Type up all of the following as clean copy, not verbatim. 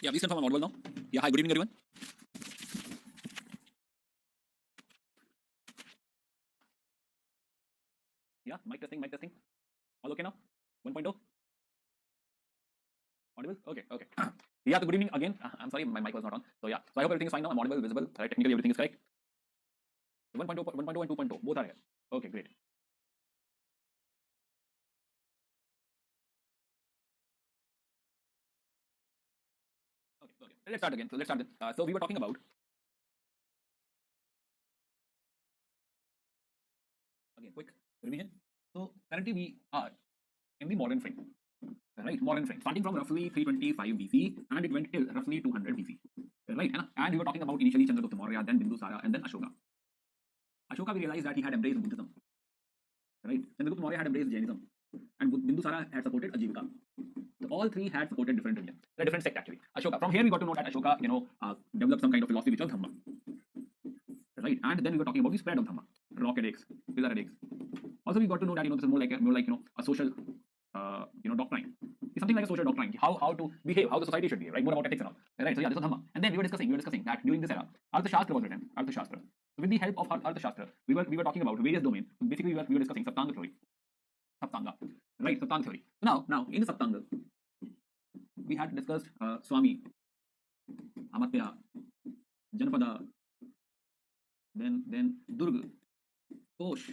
Yeah, please confirm I'm audible now. Yeah, hi, good evening, everyone. Yeah, mic testing, mic testing. All okay now? 1.0? Audible? Okay, okay. Yeah, so good evening again. I'm sorry, my mic was not on. So yeah, so I hope everything is fine now. I'm audible, visible, right? Technically, everything is correct. 1.0, 1.0 and 2.0, both are here. Okay, great. Okay, okay. Let's start again. So let's start. So we were talking about, again, quick revision. So currently we are in the modern frame, right? Modern frame, starting from roughly 325 BC and it went till roughly 200 BC, right? And we were talking about initially Chandragupta Maurya, then Bindusara, and then Ashoka. Ashoka, we realized that he had embraced Buddhism, right? Chandragupta Maurya had embraced Jainism, and Bindusara had supported Ajivika. So all three had supported different religions, a different sect actually. Ashoka. From here we got to know that Ashoka, developed some kind of philosophy which was Dhamma, right? And then we were talking about the spread of Dhamma, rock edicts, pillar edicts. Also, we got to know that this is more like a social, doctrine. It's something like a social doctrine. How to behave, how the society should behave, right? More about ethics and all, right? So yeah, this was Dhamma. And then we were discussing that during this era, Arthashastra was written. Arthashastra. So with the help of Arthashastra, we were talking about various domains. So basically, we were discussing Saptanga theory, Saptanga, right? Saptanga theory. Now in Saptanga, we had discussed Swami, Amatya, Janapada, then Durga, Kosh.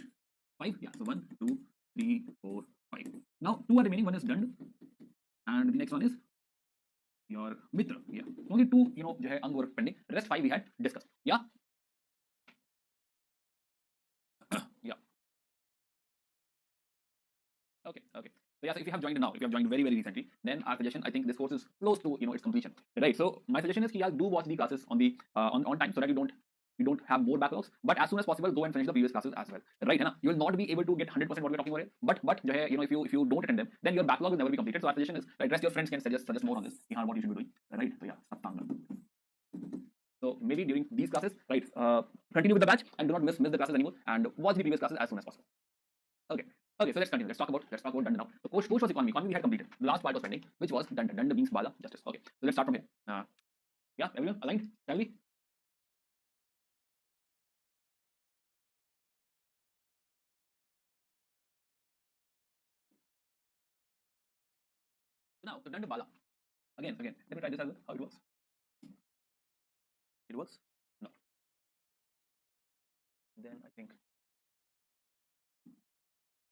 Five, yeah. So 1, 2, 3, 4, 5. Now two are remaining. One is Dand, and the next one is your Mitra. Yeah. Only two, जो है अंग were pending. The rest five we had discussed. Yeah. Yeah. Okay. Okay. So yeah, so if you have joined now, if you have joined very recently, then our suggestion, I think this course is close to its completion, right? So my suggestion is that do watch the classes on the on time so that you don't have more backlogs. But as soon as possible, go and finish the previous classes as well, right? है ना? You will not be able to get 100% what we're talking about here. But जो है, if you don't attend them, then your backlog will never be completed. So our suggestion is, right, rest your friends can suggest more on this. What you should be doing, right? So yeah, Saptanga. So maybe during these classes, right, continue with the batch and do not miss the classes anymore, and watch the previous classes as soon as possible. Okay. Okay, so let's continue. Let's talk about Danda now. So Kosh was economy. Economy we had completed. The last part was pending, which was Danda. Danda means Bala, justice. Okay, so let's start from here. Yeah, everyone aligned? Shall we? So now, so Danda Bala. Again, let me try this as well. How it works? It works? No. Then I think,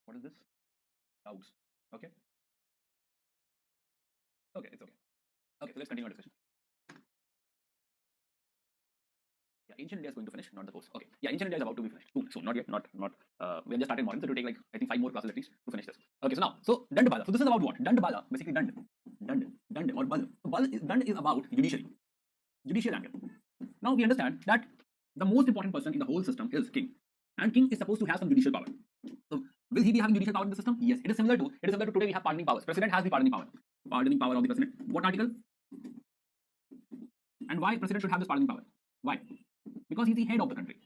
what is this? Clouds. Okay. Okay, it's okay. Okay, so let's continue our discussion. Yeah, ancient India is going to finish, not the course. Okay. Yeah, ancient India is about to be finished soon. Not yet. Not. We have just started modern, so it will take like I think 5 more classes at least to finish this. Okay. So now, so Dandabala. So this is about what? Dandabala, basically Dand or Bal. Dand is about judiciary, judicial angle. Now we understand that the most important person in the whole system is king, and king is supposed to have some judicial power. So will he be having judicial power in the system? Yes. It is similar to today we have pardoning powers. President has the pardoning power. Pardoning power of the president. What article? And why president should have this pardoning power? Why? Because he's the head of the country,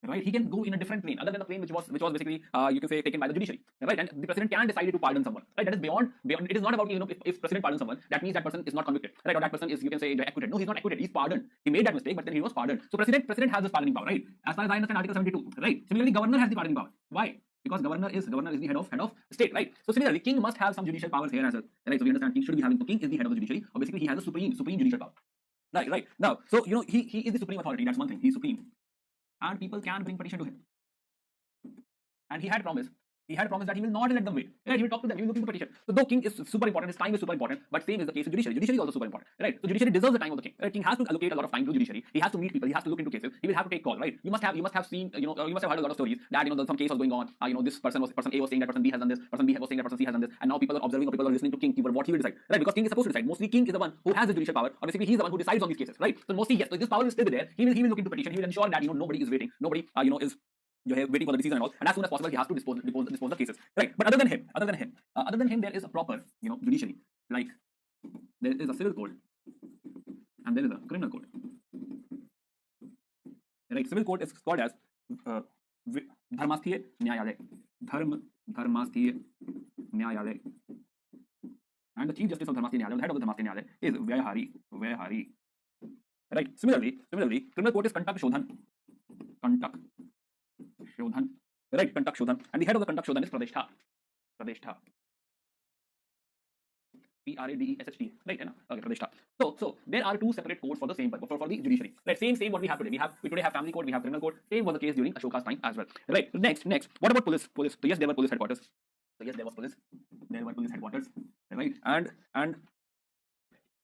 right? He can go in a different plane other than the plane which was basically you can say taken by the judiciary, right? And the president can decide to pardon someone, right? That is beyond. It is not about if president pardons someone, that means that person is not convicted, right? Or that person is, you can say, acquitted. No, he's not acquitted. He's pardoned. He made that mistake, but then he was pardoned. So president has this pardoning power, right? As far as I understand, Article 72, right? Similarly, governor has the pardoning power. Why? Because governor is the head of state, right? So similarly, king must have some judicial powers here as well, right? So we understand king should be having. So king is the head of the judiciary, or basically he has a supreme judicial power. Right. Now, so he is the supreme authority. That's one thing. He's supreme, and people can bring petition to him. And he had promised that he will not let them wait. Right? He will talk to them. He will look into petition. So though king is super important, his time is super important, but same is the case with judiciary. Judiciary is also super important, right? So judiciary deserves the time of the king. Right? King has to allocate a lot of time to judiciary. He has to meet people. He has to look into cases. He will have to take call, right? You must have seen, you must have heard a lot of stories that some case was going on. This person A was saying that person B has done this. Person B was saying that person C has done this, and now people are observing or people are listening to king what he will decide, right? Because king is supposed to decide. Mostly king is the one who has the judicial power, or basically he's the one who decides on these cases, right? So mostly yes. So this power will still be there. He will look into petition. He will ensure that nobody is waiting. Nobody is waiting for the decision and all, and as soon as possible he has to dispose the cases, right? But other than him, there is a proper judiciary. Like there is a civil code and there is a criminal code, right? Civil code is called as Dharmasthya Nyayalay, Dharmasthya Nyayalay, and the Chief Justice of Dharmasthya Nyayalaya, the head of the Dharmasthya Nyayalaya, is Vyahari. Right. Similarly, criminal court is Kantak Shodhan. Right, Kantak Shodhan, and the head of the Kantak Shodhan is Pradeshtha. Pradeshta. Right, okay, Pradeshtha. So there are two separate courts for the same purpose, for the judiciary. Right, same what we have today. We today have family court, we have criminal court. Same was the case during Ashoka's time as well. Right. Next. What about police? So yes, there were police headquarters. Right, and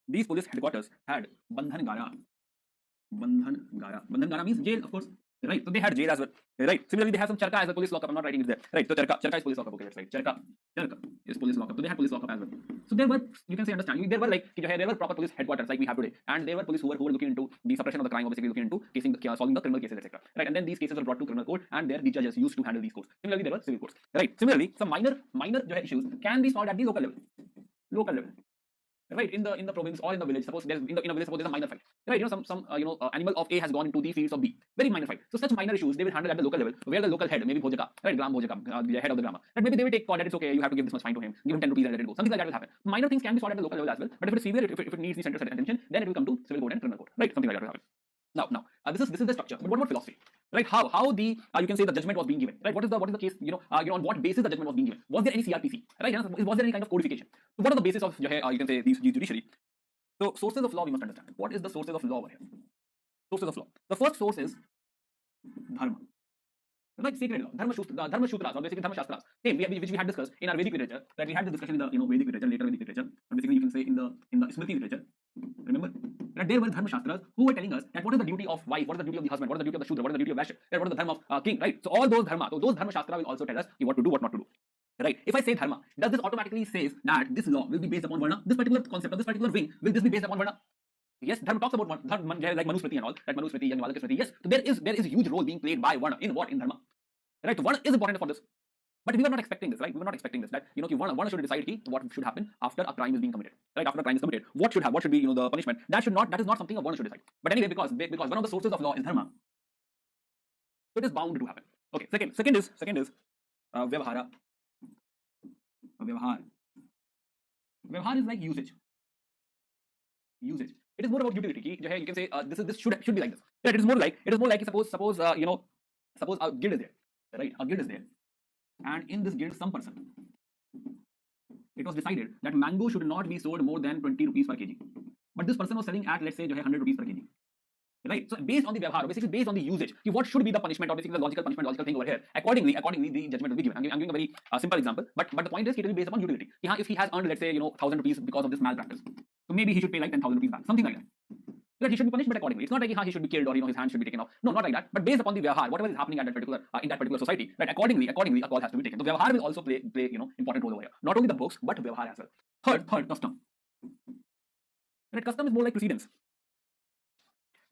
these police headquarters had Bandhan Gara means jail, of course. Right, so they had jail as well. Right, similarly they have some Charka as a police lockup. I'm not writing it there. Right, so Charka is police lockup. Okay, that's right. Charka is police lockup. So they had police lockup as well. So there were, you can say, understand, there were proper police headquarters like we have today, and there were police who were looking into the suppression of the crime, obviously looking into solving the criminal cases, etc. Right, and then these cases were brought to criminal court, and there the judges used to handle these courts. Similarly, there were civil courts. Right, similarly some minor issues can be solved at the local level. Right, in the province or in the village. Suppose there's in a village, suppose there's a minor fight. Right, some animal of A has gone into the fields of B. Very minor fight. So such minor issues they will handle at the local level, where the local head, maybe Bhojaka, right, Gram Bhojaka, the head of the grama, right, maybe they will take call that it's okay, you have to give this much fine to him, give him 10 rupees and let it go. Something like that will happen. Minor things can be solved at the local level as well, but if it is severe, if it needs the central attention, then it will come to civil court and criminal court. Right, something like that will happen. Now, this is the structure. But what about philosophy? Right, how the you can say the judgment was being given. Right, what is the case? On what basis the judgment was being given? Was there any CRPC? Right, was there any kind of codification? So what are the basis of you can say these judiciary? So sources of law we must understand. What is the sources of law over here? Sources of law. The first source is dharma. Like sacred law, dharma sutras, or basically dharma shastras. Same, which we had discussed in our Vedic literature. Right, we had the discussion in the Vedic literature, later Vedic literature, and basically you can say in the Smriti literature. Remember that there were dharma shastras who were telling us that what is the duty of wife, what is the duty of the husband, what is the duty of the shudra, what is the duty of Vaishya, right, what is the dharma of king. Right, so all those dharma shastra will also tell us what to do, what not to do. Right, if I say dharma, does this automatically says that this law will be based upon varna? This particular concept of this particular wing, will this be based upon varna? Yes, dharma talks about dharma, like Manusmriti and all, right, Manusmriti, Yajnavalkya Smriti. Yes, so there is a huge role being played by varna in dharma. Right, so varna is important for this. But we were not expecting this, right? We were not expecting this, that varna should decide what should happen after a crime is being committed. Right, after a crime is committed, what should be the punishment? That is not something a varna should decide. But anyway, because one of the sources of law is dharma, so it is bound to happen. Okay, second is vyavahara. Vyavahar is like usage. It is more about utility. You can say this should be like this. Right, it is more like suppose a guild is there. Right, a guild is there, and in this guild some person, it was decided that mango should not be sold more than 20 rupees per kg. But this person was selling at, let's say, 100 rupees per kg. Right, so based on the vyavahar, basically based on the usage, what should be the punishment, or basically the logical punishment, logical thing over here. Accordingly, the judgment will be given. I'm giving a very simple example, but the point is it will be based upon utility. If he has earned, let's say, 1,000 rupees because of this malpractice, so maybe he should pay like 10,000 rupees back, something like that. Right, he should be punished, but accordingly. It's not like he should be killed or his hand should be taken off. No, not like that. But based upon the vyavahar, whatever is happening at that particular in that particular society, right? Accordingly, a call has to be taken. So vyavahar will also play important role over here. Not only the books, but vyavahar as well. Third, custom. Right, custom is more like precedence.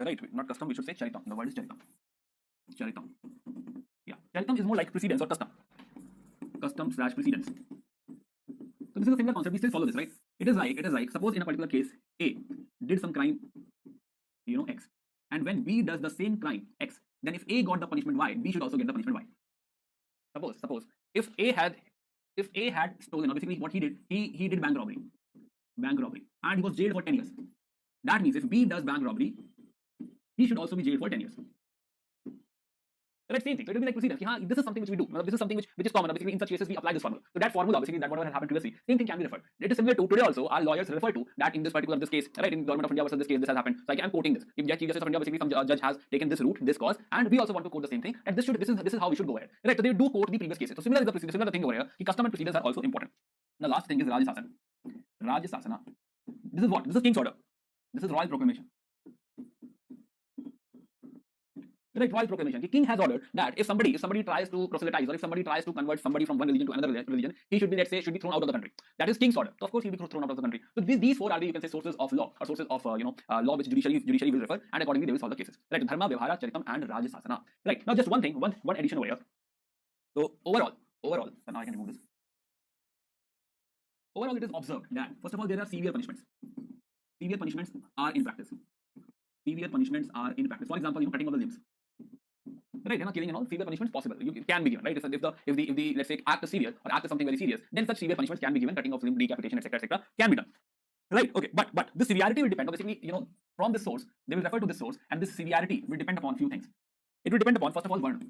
Right, not custom, we should say charitam. The word is charitam. Yeah, charitam is more like precedence or custom. Custom/precedence. So this is a similar concept. We still follow this, right? It is like suppose in a particular case A did some crime, X, and when B does the same crime X, then if A got the punishment Y, B should also get the punishment Y. Suppose if A had stolen, or basically what he did bank robbery, and he was jailed for 10 years. That means if B does bank robbery, he should also be jailed for 10 years. Right, same thing. So it will be like precedence. This is something which we do. This is something which is common. Basically, in such cases, we apply this formula. So that formula, basically, that whatever has happened previously, same thing can be referred. It is similar to today also. Our lawyers refer to that in this case, right? In Government of India versus this case, this has happened. So I'm quoting this. If Chief Justice of India, basically, some judge has taken this route, this cause, and we also want to quote the same thing. And this is how we should go ahead. Right? So they do quote the previous cases. So similar thing over here. The custom and procedures are also important. The last thing is Rajasasana. This is what? This is King's order. This is royal proclamation. Right, royal proclamation. The king has ordered that if somebody tries to proselytize, or if somebody tries to convert somebody from one religion to another religion, he should be, let's say, thrown out of the country. That is king's order. So of course he'll be thrown out of the country. So these four are the, you can say, sources of law, or sources of law which judiciary will refer, and accordingly they will solve the cases. Right, dharma, vyavahara, charitam, and rajasasana. Right, now just one thing, one addition over here. So overall, and now I can remove this. Overall, it is observed that first of all there are severe punishments. Severe punishments are in practice. For example, cutting of the limbs. Right, killing and all severe punishments possible. It can be given, right? If the let's say act is severe or act is something very serious, then such severe punishments can be given, cutting of limb, decapitation, etc., can be done. Right? Okay, but the severity will depend on basically, from this source, they will refer to this source, and this severity will depend upon few things. It will depend upon, first of all, Varna.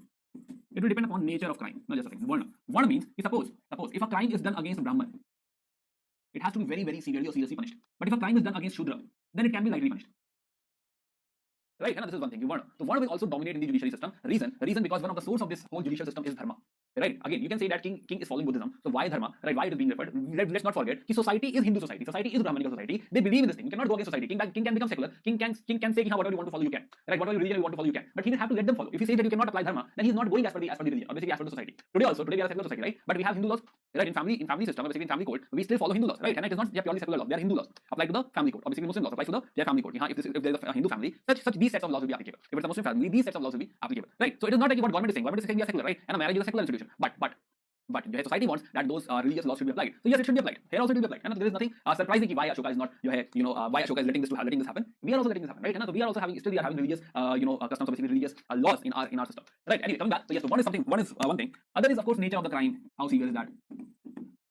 It will depend upon nature of crime, not just a thing. Varna. Varna means, suppose if a crime is done against Brahman, it has to be very, very severely or seriously punished. But if a crime is done against Shudra, then it can be lightly punished. Right? And this is one thing. Varna. So Varna will also dominate in the judiciary system. Reason because one of the source of this whole judicial system is Dharma. Right? Again, you can say that king is following Buddhism. So why Dharma? Right? Why it is being referred? Let's not forget, society is Hindu society. Society is Brahmanical society. They believe in this thing. You cannot go against society. King can become secular. King can say whatever you want to follow, you can. Right? Whatever religion you want to follow, you can. But he will have to let them follow. If he says that you cannot apply Dharma, then he is not going as per the religion, or basically as per the society. Today we are a secular society, right? But we have Hindu laws. Right? In family system, or basically in family code, we still follow Hindu laws. Right? And it is not purely secular laws. They are Hindu laws applied to the family code, or basically Muslim laws applied to their family code. If there is a Hindu family, such these sets of laws will be applicable. If it's a Muslim family, these sets of laws will be applicable. Right? So it is not like what government is saying. Government is saying we are secular, right? And a marriage is a secular institution. But society wants that those religious laws should be applied. So yes, it should be applied. Here also it will be applied. And there is nothing surprising why Ashoka is not, why Ashoka is letting this happen. We are also letting this happen, right? And so we are also having religious, customs, or basically religious laws in our system, right? Anyway, coming back. So yes, so one is one thing. Other is of course nature of the crime. How severe is that?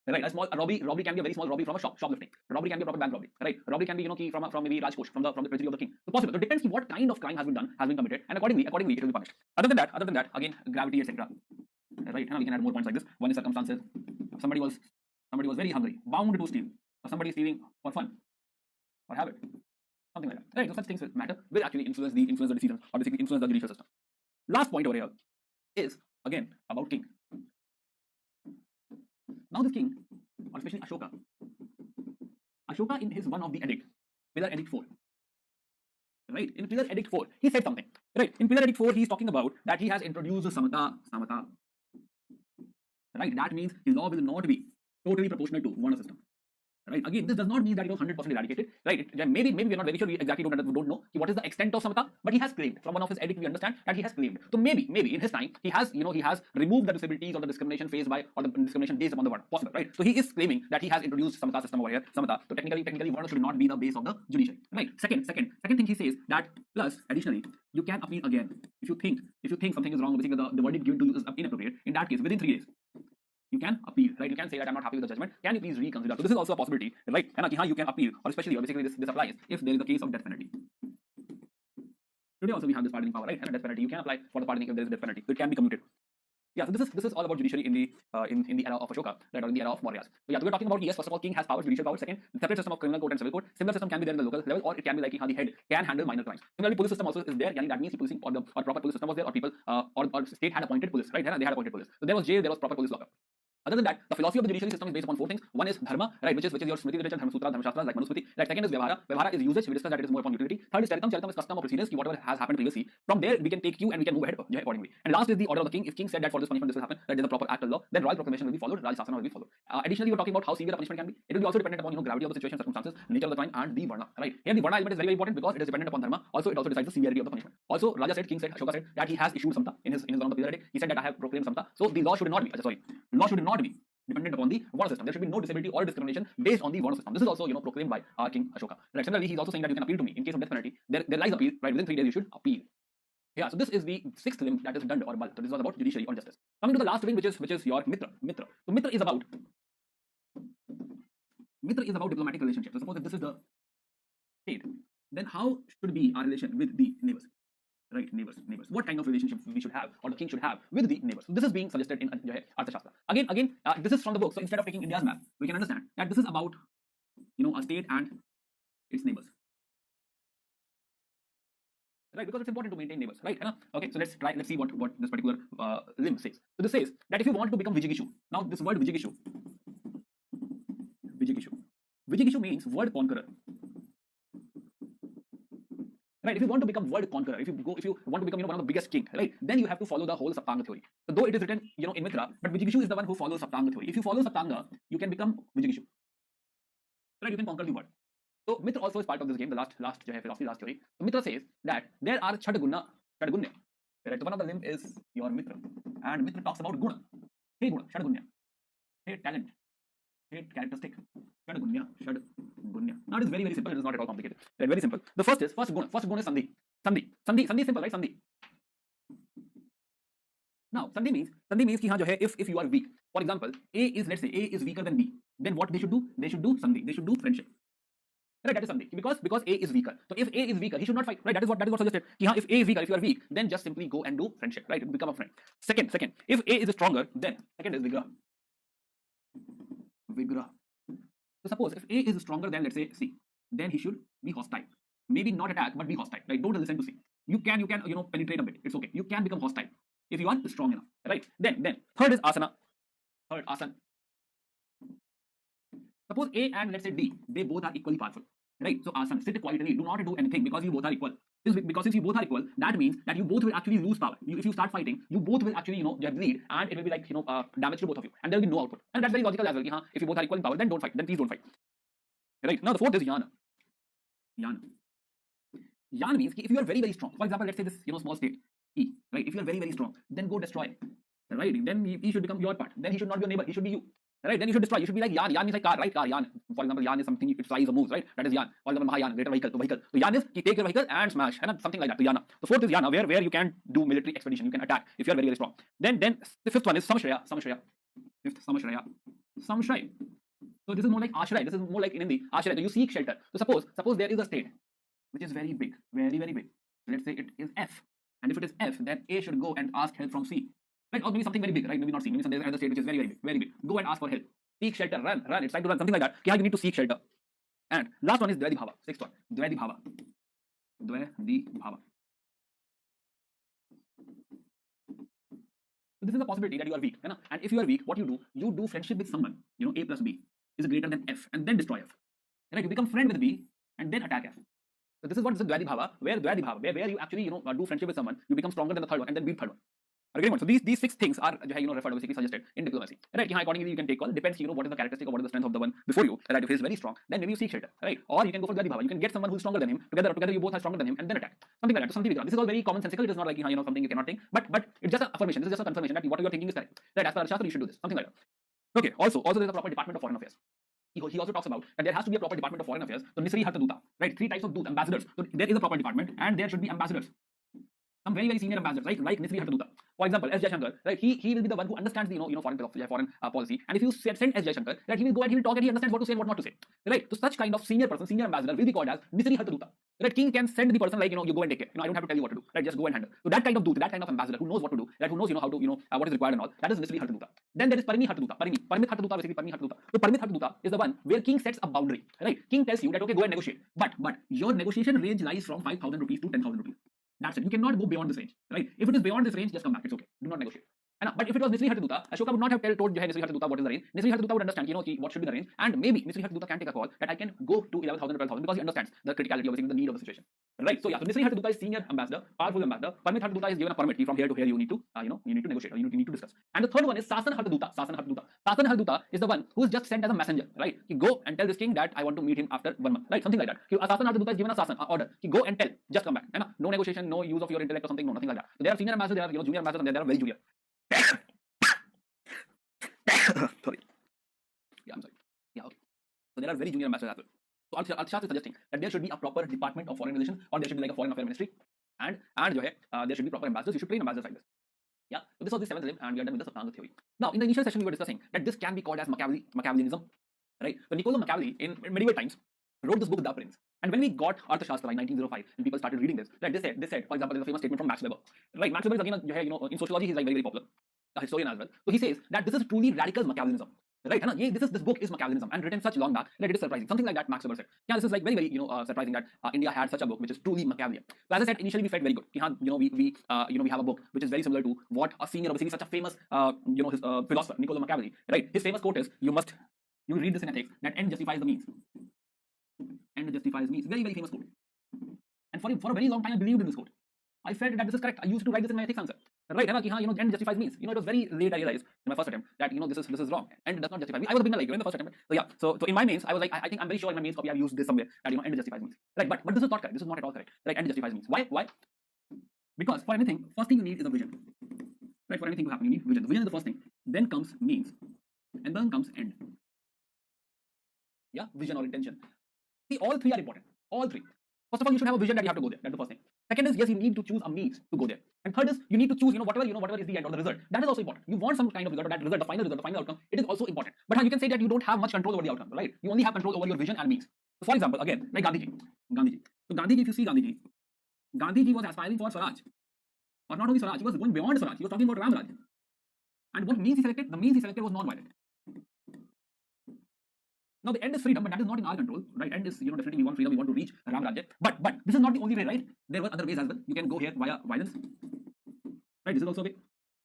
Right, a small robbery can be a very small robbery from a shoplifting. Robbery can be a proper bank robbery. Right, robbery can be from maybe Rajkosh, from the treasury of the king. So possible. So it depends what kind of crime has been committed, and accordingly it will be punished. Other than that, again gravity, etc. Right, we can add more points like this. One is circumstances. Somebody was very hungry, bound to steal, or somebody is stealing for fun, for habit, something like that. Right, so such things will matter, will actually influence the decisions, or basically influence the judicial system. Last point over here is again about king. Now this king, or especially Ashoka in his one of the edict, Pillar Edict 4. Right, in Pillar Edict 4, he said something. Right, in Pillar Edict 4, he is talking about that he has introduced Samata. Right, that means his law will not be totally proportional to Varna system. Right, again, this does not mean that it was 100% eradicated. Right, maybe we are not very sure. We exactly don't know what is the extent of Samata, but he has claimed from one of his edicts. We understand that he has claimed. So maybe in his time he has removed the disabilities or the discrimination faced by, or the discrimination based upon the Varna. Possible, right? So he is claiming that he has introduced Samata system over here. Samata. So technically Varna should not be the base of the judiciary. Right. Second thing he says that plus additionally you can appeal again if you think something is wrong. Basically the verdict given to you is inappropriate. In that case, within 3 days. You can appeal, right? You can say that I'm not happy with the judgment. Can you please reconsider? So this is also a possibility, right? And you can appeal, or basically this applies if there is a case of death penalty. Today also we have this pardoning power, right? And a death penalty, you can apply for the pardoning if there is a death penalty. So it can be commuted. Yeah, so this is all about judiciary in the era of Ashoka, right, or in the era of Mauryas. So yeah, so we're talking about, yes, first of all, king has powers, judicial power. Second, separate system of criminal court and civil court. Similar system can be there in the local level, or it can be like the head can handle minor crimes. Similarly, police system also is there. That means the policing or proper police system was there, or people or state had appointed police, right? They had appointed police. So there was jail, there was proper police lockup. Other than that, the philosophy of the judiciary system is based upon 4 things. One is dharma, right, which is your Smriti literature, Dharma Sutra, Dharma Shastras, like Manusmriti. Right, second is vyavahara. Vyavahara is usage. We discussed that it is more upon utility. Third is charitam. Charitam is custom or precedence. Whatever has happened previously. From there, we can take cue and we can move ahead accordingly. And last is the order of the king. If king said that for this punishment this will happen, that is a proper act of law, then royal proclamation will be followed, Raj Sasana will be followed. Additionally, we're talking about how severe a punishment can be. It will be also dependent upon gravity of the situation, circumstances, nature of the crime, and the varna. Right. Here the varna element is very, very important because it is dependent upon dharma. Also, it also decides the severity of the punishment. Also, Ashoka said that he has issued samta in his one of the Pillar Edict. He said that I have proclaimed samta. So the law should not be dependent upon the Varna system. There should be no disability or discrimination based on the Varna system. This is also proclaimed by our king Ashoka. Right. Similarly, he's also saying that you can appeal to me in case of death penalty. There lies appeal. Right. Within 3 days you should appeal. Yeah. So this is the 6th limb, that is dand or bal. So this was about judiciary or justice. Coming to the last limb, which is your mitra. So mitra is about diplomatic relationships. So suppose if this is the state, then how should be our relation with the neighbors? Right, neighbors. What kind of relationship we should have, or the king should have with the neighbors? So this is being suggested in Arthashastra. Again, this is from the book. So instead of taking India's map, we can understand that this is about a state and its neighbors. Right, because it's important to maintain neighbors, right? Okay, so let's see what this particular limb says. So this says that if you want to become Vijigishu, now this word Vijigishu means word conqueror. Right, if you want to become world conqueror, if you want to become one of the biggest king, right, then you have to follow the whole Saptanga theory. So though it is written in Mitra, but Vijigishu is the one who follows Saptanga theory. If you follow Saptanga, you can become Vijigishu. Right, you can conquer the world. So Mitra also is part of this game, the last philosophy, last theory. So Mitra says that there are Chadagunya. Right, so one of the limb is your Mitra, and Mitra talks about guna. Hey guna, Chadagunya. Hey talent. Hey characteristic. Chadagunya. Now it is very, very simple. It is not at all complicated. Right, very simple. The first guna is Sandhi. Sandhi is simple, right? Sandhi. Now संधि means कि हाँ जो है if you are weak, for example A is, let's say A is weaker than B, then what they should do? They should do संधि, they should do friendship. Right, that is something because A is weaker. So if A is weaker, he should not fight. Right, that is what suggested. कि हाँ, if A is weaker, if you are weak, then just simply go and do friendship. Right, become a friend. Second, if A is stronger, then second is Vigraha. Vigraha. So suppose if A is stronger than, let's say, C, then he should be hostile. Maybe not attack, but be hostile. Right, don't listen to C. You can penetrate a bit. It's okay. You can become hostile if you are strong enough. Right. Then third is asana. Third asana. Suppose A and let's say D, they both are equally powerful, right? So asana, sit quietly, do not do anything because you both are equal. Because since you both are equal, that means that you both will actually lose power. If you start fighting, you both will actually get bleed, and it will be like damage to both of you, and there will be no output. And that's very logical as well. If you both are equal in power, then don't fight. Then please don't fight. Right now, the fourth is yana. Yana means if you are very strong. For example, let's say this small state E, right? If you are very strong, then go destroy. Right? Then he should become your part. Then he should not be your neighbor. He should be you. Right, then you should destroy. You should be like Yan. Yan means like car, right? Car, Yan. For example, Yan is something it flies or moves, right? That is Yan. For example, Mahayan, greater vehicle. So vehicle. So Yan is you take your vehicle and smash, and something like that. So Yana. The fourth is Yana, where you can do military expedition. You can attack if you are very strong. Then the fifth one is Samshraya. Fifth Samshraya. Samshraya. So this is more like Ashray. This is more like in Hindi Ashray. So you seek shelter. So suppose there is a state which is very big, very big. Let's say it is F, and if it is F, then A should go and ask help from C. Right, or maybe something very big, right? Maybe not C. Maybe some other state which is very big. Go and ask for help. Seek shelter, run. It's time to run, something like that. You need to seek shelter. And last one is Dvaidi Bhava. Sixth one, Dvaidi Bhava. So this is a possibility that you are weak, and if you are weak, what you do friendship with someone. A plus B is greater than F, and then destroy F. Right? You become friend with B, and then attack F. So this is what is Dvaidi Bhava, where you actually do friendship with someone, you become stronger than the third one, and then beat third one. Agreement. So these 6 things are referred, basically suggested in diplomacy. Right? Accordingly you can take call. Depends what is the characteristic or what is the strength of the one before you. Right? If he is very strong, then maybe you seek shelter. Right? Or you can go for Dvaidi Bhava. You can get someone who is stronger than him. Together you both are stronger than him, and then attack. Something like that. So this is all very commonsensical. It is not like something you cannot think. But it's just an affirmation. This is just a confirmation that what you are thinking is correct. Right? As per Shastra, you should do this. Something like that. Okay. Also there is a proper department of foreign affairs. He also talks about that there has to be a proper department of foreign affairs. So Nisri Harta Duta, right? 3 types of Dut, ambassadors. So there is a proper department, and there should be ambassadors. Some very senior ambassadors, like Nisri Harta Duta. For example, S. Jaishankar, right? He will be the one who understands the foreign policy. And if you send S. Jaishankar, right, he will go and he will talk and he understands what to say and what not to say. Right? So such kind of senior ambassador will be called as Nisri Harta Duta. Right? King can send the person like you go and take care. I don't have to tell you what to do. Right? Just go and handle. So that kind of Dut, that kind of ambassador who knows what to do, that who knows how to what is required and all. That is Nisri Harta Duta. Then there is Parimi Harta Duta. Parimit Harta Duta, basically Parimi Harta Duta. So Parimit Harta Duta is the one where king sets a boundary. Right? King tells you that okay, go and negotiate. But your negotiation range lies from 5,000 rupees to 10,000 rupees. That's it. You cannot go beyond this range, right? If it is beyond this range, just come back. It's okay. Do not negotiate. But if it was Nisri Harta Duta, Ashoka would not have told Nisri Harta Duta what is the range. Nisri Harta Duta would understand, what should be the range, and maybe Nisri Harta Duta can take a call that I can go to 11,000 or 12,000 because he understands the criticality of the need of the situation, right? So yeah, so Nisri Harta Duta is senior ambassador, powerful ambassador. Parmit Harta Duta is given a permit. From here to here, you need to, you need to negotiate, or you need to discuss. And the third one is Sasan Harta Duta. Sasan Harta Duta is the one who is just sent as a messenger, right? He go and tell this king that I want to meet him after 1 month, right? Something like that. Sasan Harta Duta is given a Sasan order. He go and tell, just come back. No negotiation, no use of your intellect or something, no, nothing like that. So there are senior ambassadors, there are junior ambassadors, and there are very junior. Sorry. Yeah, I'm sorry. Yeah, okay. So there are very junior ambassadors as well. So Arthashastra is suggesting that there should be a proper department of foreign relations, or there should be like a foreign affairs ministry, and there should be proper ambassadors. You should train ambassadors like this. Yeah. So this was the 7th limb, and we are done with the Saptanga theory. Now, in the initial session, we were discussing that this can be called as Machiavellianism, right? So Niccolo Machiavelli in medieval times wrote this book, The Prince. And when we got Arthashastra in 1905, and people started reading this, right, they said, for example, there's a famous statement from Max Weber, right? Max Weber is again, in sociology, he's like very popular, a historian as well. So he says that this is truly radical Machiavellianism. Right? This book is Machiavellianism and written such long back that it is surprising. Something like that Max Weber said. Yeah, this is like very surprising that India had such a book which is truly Machiavellian. So as I said, initially we felt very good. We have a book which is very similar to what a senior, basically such a famous philosopher, Niccolo Machiavelli. Right? His famous quote is, you will read this in ethics, that end justifies the means. End justifies means. Very famous quote. And for a very long time I believed in this quote. I felt that this is correct. I used to write this in my ethics answer. Right? End justifies means. It was very late I realized in my first attempt that this is wrong. End does not justify me. I was a beginner like you in the first attempt. So yeah. So in my mains, I was like, I'm very sure in my mains copy I've used this somewhere that end justifies means. Right? But this is not correct. This is not at all correct. Right? End justifies means. Why? Because for anything, first thing you need is a vision. Right? For anything to happen, you need vision. The vision is the first thing. Then comes means, and then comes end. Yeah, vision or intention. See, all three are important. All three. First of all, you should have a vision that you have to go there. That's the first thing. Second is, yes, you need to choose a means to go there. And third is, you need to choose, whatever is the end or the result. That is also important. You want some kind of result, or that result, the final outcome. It is also important. But you can say that you don't have much control over the outcome, right? You only have control over your vision and means. So for example, again, like Gandhiji. So Gandhiji, if you see Gandhiji was aspiring for Swaraj. Or not only Swaraj, he was going beyond Swaraj. He was talking about Ram Raj. And what means he selected? The means he selected was non-violent. Now the end is freedom, but that is not in our control, right? End is, definitely we want freedom, we want to reach Ram Rajya. But this is not the only way, right? There were other ways as well. You can go here via violence, right? This is also a way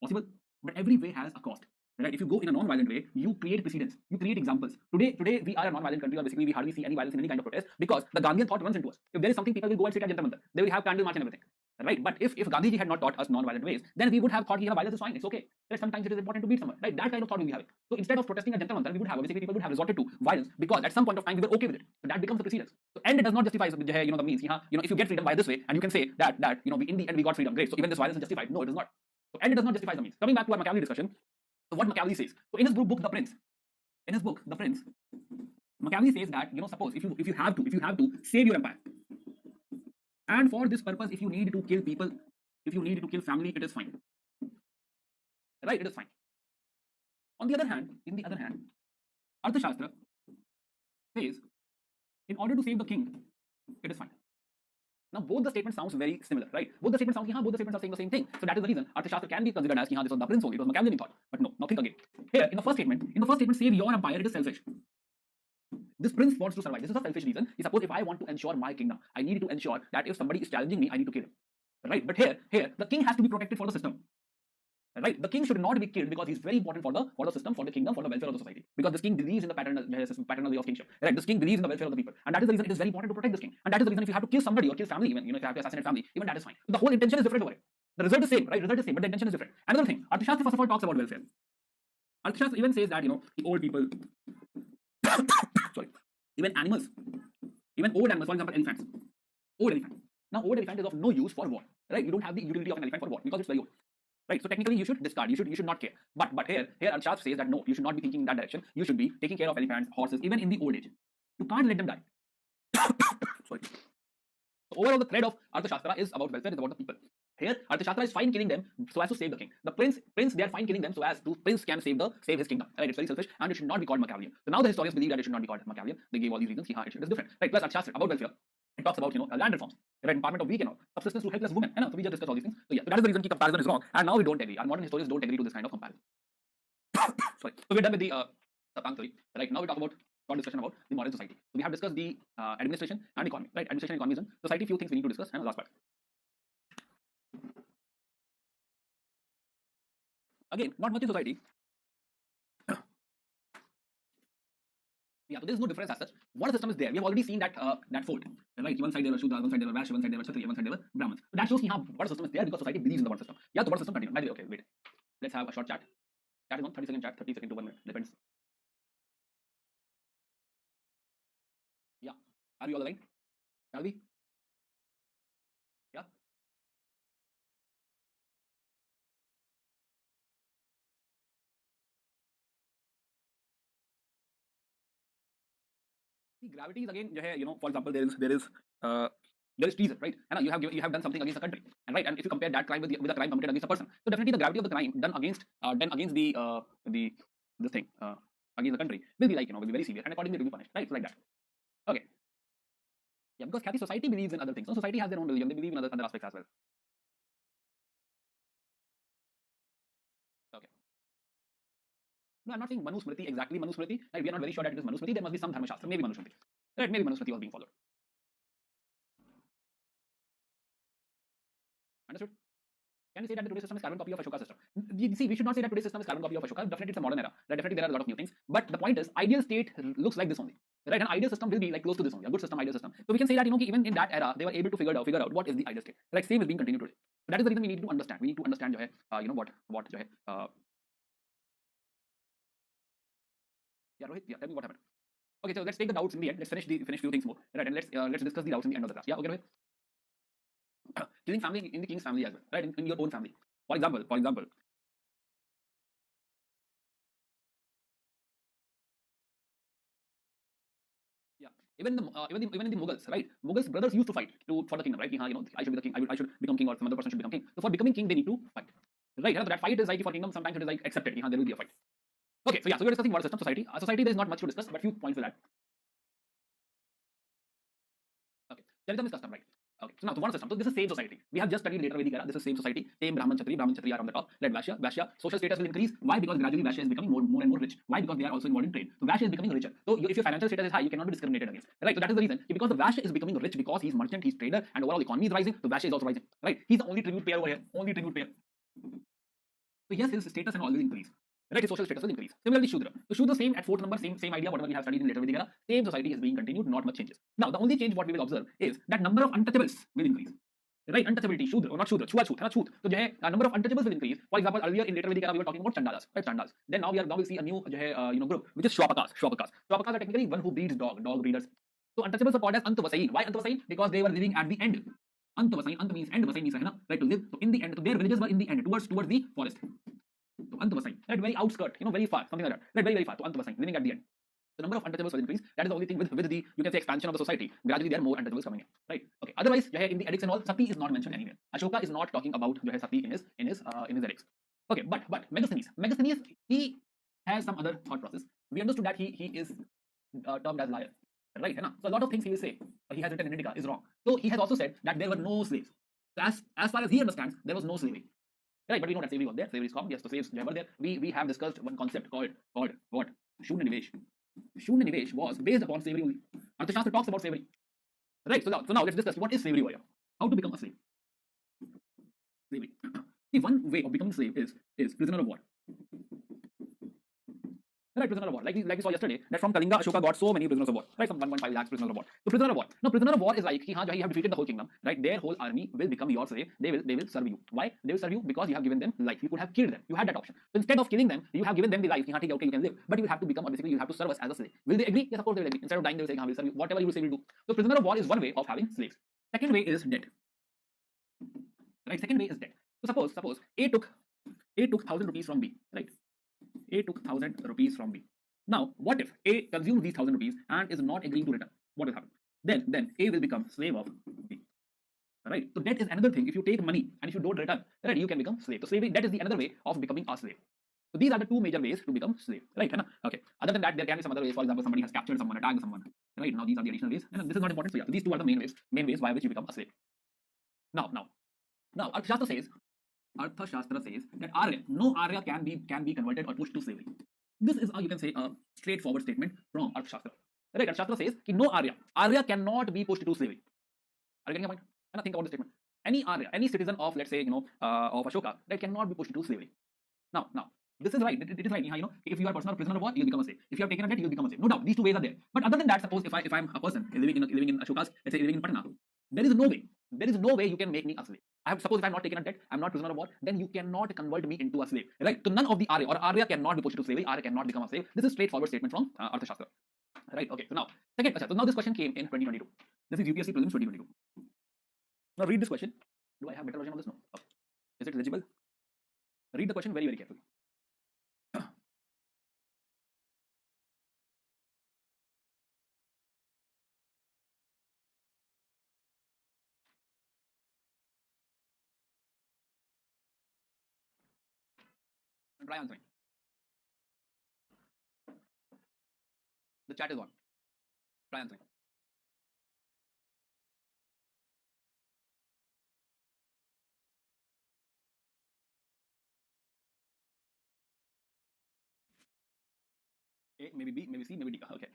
possible, but every way has a cost, right? If you go in a non-violent way, you create precedents, you create examples. Today we are a non-violent country, or basically we hardly see any violence in any kind of protest because the Gandhian thought runs into us. If there is something, people will go and sit at Jantar Mantar. They will have candle march and everything. Right, but if Gandhiji had not taught us non-violent ways, then we would have thought, violence is fine, it's okay. Right? Sometimes it is important to beat someone. Right, that kind of thought we have. So instead of protesting at Jantar Mantar, we would have basically people would have resorted to violence because at some point of time we were okay with it. So that becomes the precedence. So end does not justify the means. If you get freedom by this way, and you can say that we in the end we got freedom, great. So even this violence is justified. No, it is not. So end does not justify the means. Coming back to our Machiavelli discussion, so what Machiavelli says. So in his book The Prince, Machiavelli says that suppose if you have to save your empire, and for this purpose, if you need to kill people, if you need to kill family, it is fine. Right, it is fine. In the other hand, Arthashastra says, in order to save the king, it is fine. Now both the statements sounds very similar, right? Both the statements are saying the same thing. So that is the reason Arthashastra can be considered as this was the prince only, it was Machiavellian thought. But no, now think again. Here in the first statement, save your empire, it is selfish. This prince wants to survive. This is a selfish reason. Suppose if I want to ensure my kingdom, I need to ensure that if somebody is challenging me, I need to kill him. Right? But here, the king has to be protected for the system. Right? The king should not be killed because he's very important for the system, for the kingdom, for the welfare of the society. Because this king believes in the paternal way of kingship. Right? This king believes in the welfare of the people, and that is the reason it is very important to protect this king. And that is the reason if you have to kill somebody or kill family, even if you have to assassinate family, even that is fine. So the whole intention is different over it. The result is same, right? Result is same, but the intention is different. Another thing, Arthashastra first of all talks about welfare. Arthashastra even says that the old people, sorry, even animals, even old animals, for example, elephants. Old elephant. Now, old elephant is of no use for war, right? You don't have the utility of an elephant for war because it's very old, right? So technically, you should discard. You should not care. But here Arthashastra says that no, you should not be thinking in that direction. You should be taking care of elephants, horses, even in the old age. You can't let them die. Sorry. So overall, the thread of Arthashastra is about welfare. Is about the people. Here, Arthashastra is fine killing them so as to save the king. The prince, they are fine killing them so as to prince can save his kingdom. Right? It's very selfish and it should not be called Machiavellian. So now the historians believe that it should not be called Machiavellian. They gave all these reasons. It is different. Right? Plus Arthashastra about welfare. It talks about land reforms, right? Empowerment of weak and all, subsistence to helpless women. So we just discussed all these things. So yeah, so that is the reason the comparison is wrong. And now we don't agree. Our modern historians don't agree to this kind of comparison. Sorry. So we're done with the Sapang theory. Right? Now we talk about short discussion about the modern society. So we have discussed the administration and economy. Right? Administration and economy is in society. Few things we need to discuss. And the last part. Again, not much in society. Yeah, so there is no difference as such. What system is there? We have already seen that fold. Right? One side there were Shudras, one side there were Vaishya, one side there were Kshatriya, one side there were Brahmins. So that shows what system is there because society believes in the one system. Yeah, the one system continues. By the way, okay, wait. Let's have a short chat. Chat is on 30-second chat, 30 seconds to 1 minute. Depends. Yeah. Are we all aligned? Shall we? Yeah. See, gravity is again, for example, there is treason, right? And you have done something against a country, and right, and if you compare that crime with a crime committed against a person, so definitely the gravity of the crime done against the thing against the country will be will be very severe, and accordingly it will be punished, right? It's like that. Okay. Yeah, because Kathy, society believes in other things. So society has their own religion; they believe in other aspects as well. Okay. No, I'm not saying Manusmriti exactly Manusmriti. Right? We are not very sure that it is Manusmriti. There must be some Dharma Shastra, maybe Manusmriti. Right? Maybe Manusmriti was being followed. Understood? Can we say that the today's system is carbon copy of Ashoka's system? See, we should not say that today's system is carbon copy of Ashoka. Definitely, it's a modern era. Right? Definitely, there are a lot of new things. But the point is, ideal state looks like this only. Right? An ideal system will be like close to this only. A good system, ideal system. So we can say that even in that era, they were able to figure out what is the ideal state. Like same is being continued today. So that is the reason we need to understand. We need to understand, what yeah, Rohit, yeah, tell me what happened. Okay, so let's take the doubts in the end. Let's finish few things more. Right? And let's discuss the doubts in the end of the class. Yeah, okay, Rohit. Killing family in the king's family as well, right? In your own family. For example, yeah. Even in the Mughals, right? Mughals brothers used to fight for the kingdom, right? I should be the king. I should become king, or some other person should become king. So for becoming king, they need to fight, right? So that fight is like for kingdom. Sometimes it is like accepted. There will be a fight. Okay, so yeah, so we're discussing what system, society. Society, there is not much to discuss, but few points will add. Okay, Jainism is custom, right? Okay, so now to one system. So this is same society. We have just studied later Vedic era. This is same society. Same Brahman Kshatriya are on the top. Let Vaishya. Social status will increase. Why? Because gradually Vaishya is becoming more and more rich. Why? Because they are also involved in trade. So Vaishya is becoming richer. So if your financial status is high, you cannot be discriminated against. Right? So that is the reason. Because the Vaishya is becoming rich because he's merchant, he's trader, and overall economy is rising. So Vaishya is also rising. Right? He's the only tribute payer over here. Only tribute payer. So yes, his status and all will increase. Right, his social status will increase. Similarly, Shudra. So Shudra, same at fourth number, same idea, whatever we have studied in later Vedic era. Same society is being continued, not much changes. Now, the only change what we will observe is that number of untouchables will increase. Right, untouchability, Shudra, or not Shudra, Chhuachut, Chhut. So number of untouchables will increase. For example, earlier in later Vedic era we were talking about Chandalas, right? Chandas. Then now we'll see a new group, which is Shwapakas. Shwapakas are technically one who breeds dog breeders. So untouchables are called as Antavasain. Why Antavasain? Because they were living at the end. Antavasain, Ant means end, Vasain means right, to live. So in the end, so their villages were in the end, towards the forest. To Antavasain, right, very outskirt, very far, something like that, right, very far, to Antavasain, living at the end. The number of untouchables will increase. That is the only thing with the, you can say, expansion of the society. Gradually there are more untouchables coming in, right? Okay, otherwise in the edicts and all, Sati is not mentioned anywhere. Ashoka is not talking about Sati in his edicts. Okay, but Megasthenes, he has some other thought process. We understood that he is termed as liar, right? So a lot of things he will say, he has written in Indica, is wrong. So he has also said that there were no slaves. So as far as he understands, there was no slavery. Right, but we know that slavery was there. Slavery is common. Yes, so slaves were there. We have discussed one concept called what? Shunya Nivesh. Shunya Nivesh was based upon slavery only. Arthashastra talks about slavery. Right. So now let's discuss what is slavery over here. How to become a slave. Slavery. See, one way of becoming a slave is prisoner of war. Right, prisoner of war. Like we saw yesterday, that from Kalinga, Ashoka got so many prisoners of war. Right, some 1.5 lakhs prisoners of war. So prisoner of war. Now prisoner of war is like, you have defeated the whole kingdom. Right, their whole army will become your slave. They will serve you. Why? They will serve you because you have given them life. You could have killed them. You had that option. So instead of killing them, you have given them the life. Okay, you can live, but you will have to become, or basically you have to serve us as a slave. Will they agree? Yes, of course they will agree. Instead of dying, they will say, we'll serve you. Whatever you will say, we'll do. So prisoner of war is one way of having slaves. Second way is debt. Right, second way is debt. So suppose A took 1,000 rupees from B. Right, A took 1,000 rupees from B. Now, what if A consumes these 1,000 rupees and is not agreeing to return? What will happen? Then A will become slave of B. Right? So debt is another thing. If you take money and if you don't return, right, you can become slave. So slavery, that is the another way of becoming a slave. So these are the two major ways to become slave. Right? Okay. Other than that, there can be some other ways. For example, somebody has captured someone, attacked someone. Right? Now these are the additional ways. And this is not important. So yeah, these two are the main ways by which you become a slave. Now, Arthashastra says that no Arya can be converted or pushed to slavery. This is you can say a straightforward statement from Arthashastra. Right? Arthashastra says that no Arya cannot be pushed to slavery. Are you getting a point? And think about the statement. Any Arya, any citizen of, let's say, of Ashoka, that cannot be pushed to slavery. Now, this is right. It is right. If you are a person or prisoner of war, you will become a slave. If you have taken a debt, you will become a slave. No doubt, these two ways are there. But other than that, suppose if I'm a person living in Ashoka's, let's say living in Patna, there is no way you can make me a slave. Suppose if I'm not taken a debt, I'm not prisoner of war, then you cannot convert me into a slave. Right? So none of the Arya cannot be pushed to slavery. Arya cannot become a slave. This is a straightforward statement from Arthashastra. Right? Okay. So now this question came in 2022. This is UPSC Prelims 2022. Now read this question. Do I have better version of this? No. Okay. Is it legible? Read the question very, very carefully. Try answering. The chat is on. Try answering. A, maybe B, maybe C, maybe D. Okay.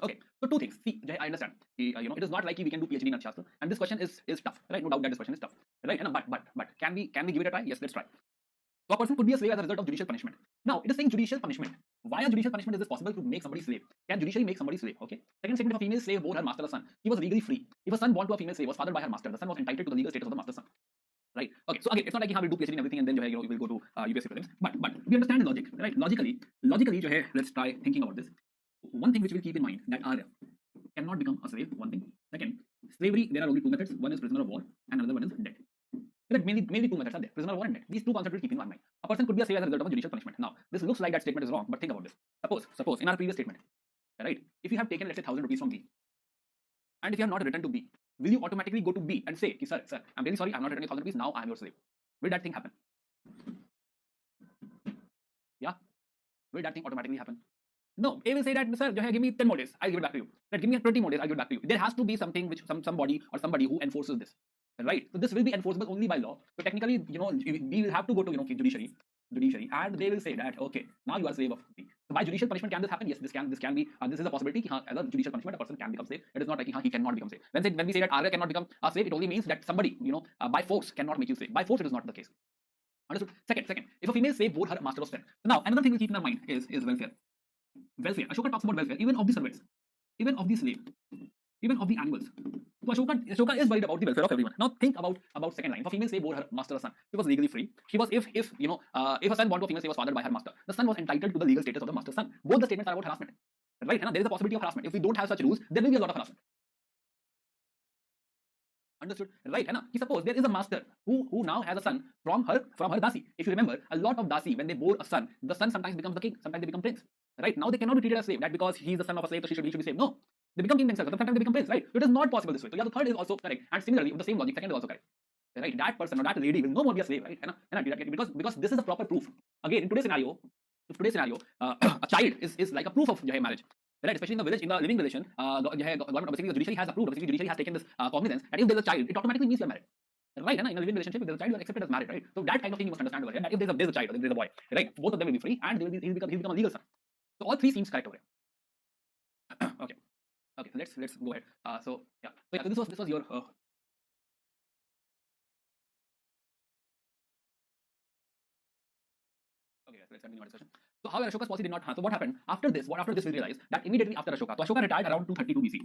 Okay. So two things. See, I understand. It is not like we can do PhD in Arthashastra, and this question is tough. Right? No doubt that this question is tough. Right? But can we give it a try? Yes, let's try. So a person could be a slave as a result of judicial punishment. Now, it is saying judicial punishment. Why a judicial punishment is this possible to make somebody slave? Can judicially make somebody slave? Okay. Second statement, if a female slave bore her master a son, he was legally free. If a son born to a female slave was fathered by her master, the son was entitled to the legal status of the master's son. Right? Okay. So again, it's not like we'll do PhD in everything and then we will go to UPSC prelims. But we understand the logic, right? Logically, let's try thinking about this. One thing which we'll keep in mind, that Arya cannot become a slave. One thing. Second, slavery. There are only two methods. One is prisoner of war, and another one is debt. But mainly two methods are there: prisoner of war and debt. These two concepts will keep in mind. A person could be a slave as a result of a judicial punishment. Now, this looks like that statement is wrong, but think about this. Suppose in our previous statement, right? If you have taken, let's say, 1,000 rupees from B, and if you have not returned to B, will you automatically go to B and say, sir, I'm really sorry, I'm not returning 1,000 rupees, now I'm your slave? Will that thing happen? Yeah, will that thing automatically happen? No, A will say that, sir, give me 10 more days, I'll give it back to you. Right, give me 20 more days, I'll give it back to you. There has to be something which somebody or somebody who enforces this. Right? So this will be enforceable only by law. So technically, we will have to go to judiciary, and they will say that, okay, now you are slave of B. So by judicial punishment, can this happen? Yes, this can be. This is a possibility. As a judicial punishment, a person can become slave. It is not like he cannot become slave. When we say that Arya cannot become a slave, it only means that somebody by force cannot make you slave. By force, it is not the case. Understood? Second, if a female slave bore her master of strength. Now another thing we keep in our mind is welfare. Welfare. Ashoka talks about welfare, even of the servants, even of the slave, even of the animals. So Ashoka is worried about the welfare of everyone. Now think about second line. If a female slave bore her master a son, she was legally free. She was if a son born to a female slave was fathered by her master, the son was entitled to the legal status of the master's son. Both the statements are about harassment, right? There is a possibility of harassment. If we don't have such rules, there will be a lot of harassment. Understood? Right? Suppose there is a master who now has a son from her dasi. If you remember, a lot of dasi, when they bore a son, the son sometimes becomes the king, sometimes they become prince. Right? Now they cannot be treated as slave. That because he is the son of a slave, so he should be slave. No. They become king themselves. Sometimes they become prince, right? So it is not possible this way. So yeah, the third is also correct. And similarly, with the same logic, second is also correct. Right? That person or that lady will no more be a slave, right? Because this is a proper proof. Again, in today's scenario, a child is like a proof of marriage. Right? Especially in the village, in the living relation, government, basically the judiciary has approved, basically judiciary has taken this cognizance that if there is a child, it automatically means you are married. Right? In a living relationship, if there is a child, you are accepted as married, right? So that kind of thing you must understand over here. That if there is a child or there is a boy, right? Both of them will be free and he'll become a legal son. So all three seems correct over here. Okay. So let's go ahead. So this was your okay, let's continue our discussion. So how Ashoka's policy did not. So what happened after this? After this we realized that immediately after Ashoka, so Ashoka retired around 232 BC.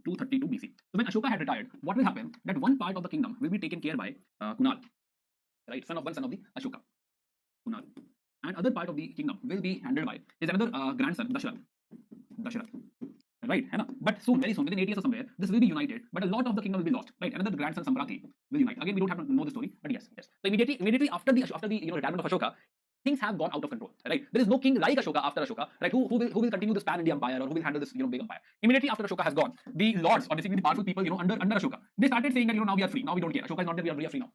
232 BC. So when Ashoka had retired, what will happen? That one part of the kingdom will be taken care by Kunal, right? Son of the Ashoka, Kunal, and other part of the kingdom will be handled by his another grandson, Dasharath. Right? But soon, very soon, within 8 years or somewhere, this will be united, but a lot of the kingdom will be lost. Right? Another grandson, Samprati, will unite. Again, we don't have to know the story, but yes. So immediately after the retirement of Ashoka, things have gone out of control. Right? There is no king like Ashoka after Ashoka. Right? Who will continue this pan-India empire, or who will handle this big empire? Immediately after Ashoka has gone, the lords, or basically the powerful people under Ashoka, they started saying that now we are free. Now we don't care. Ashoka is not there. We are free now.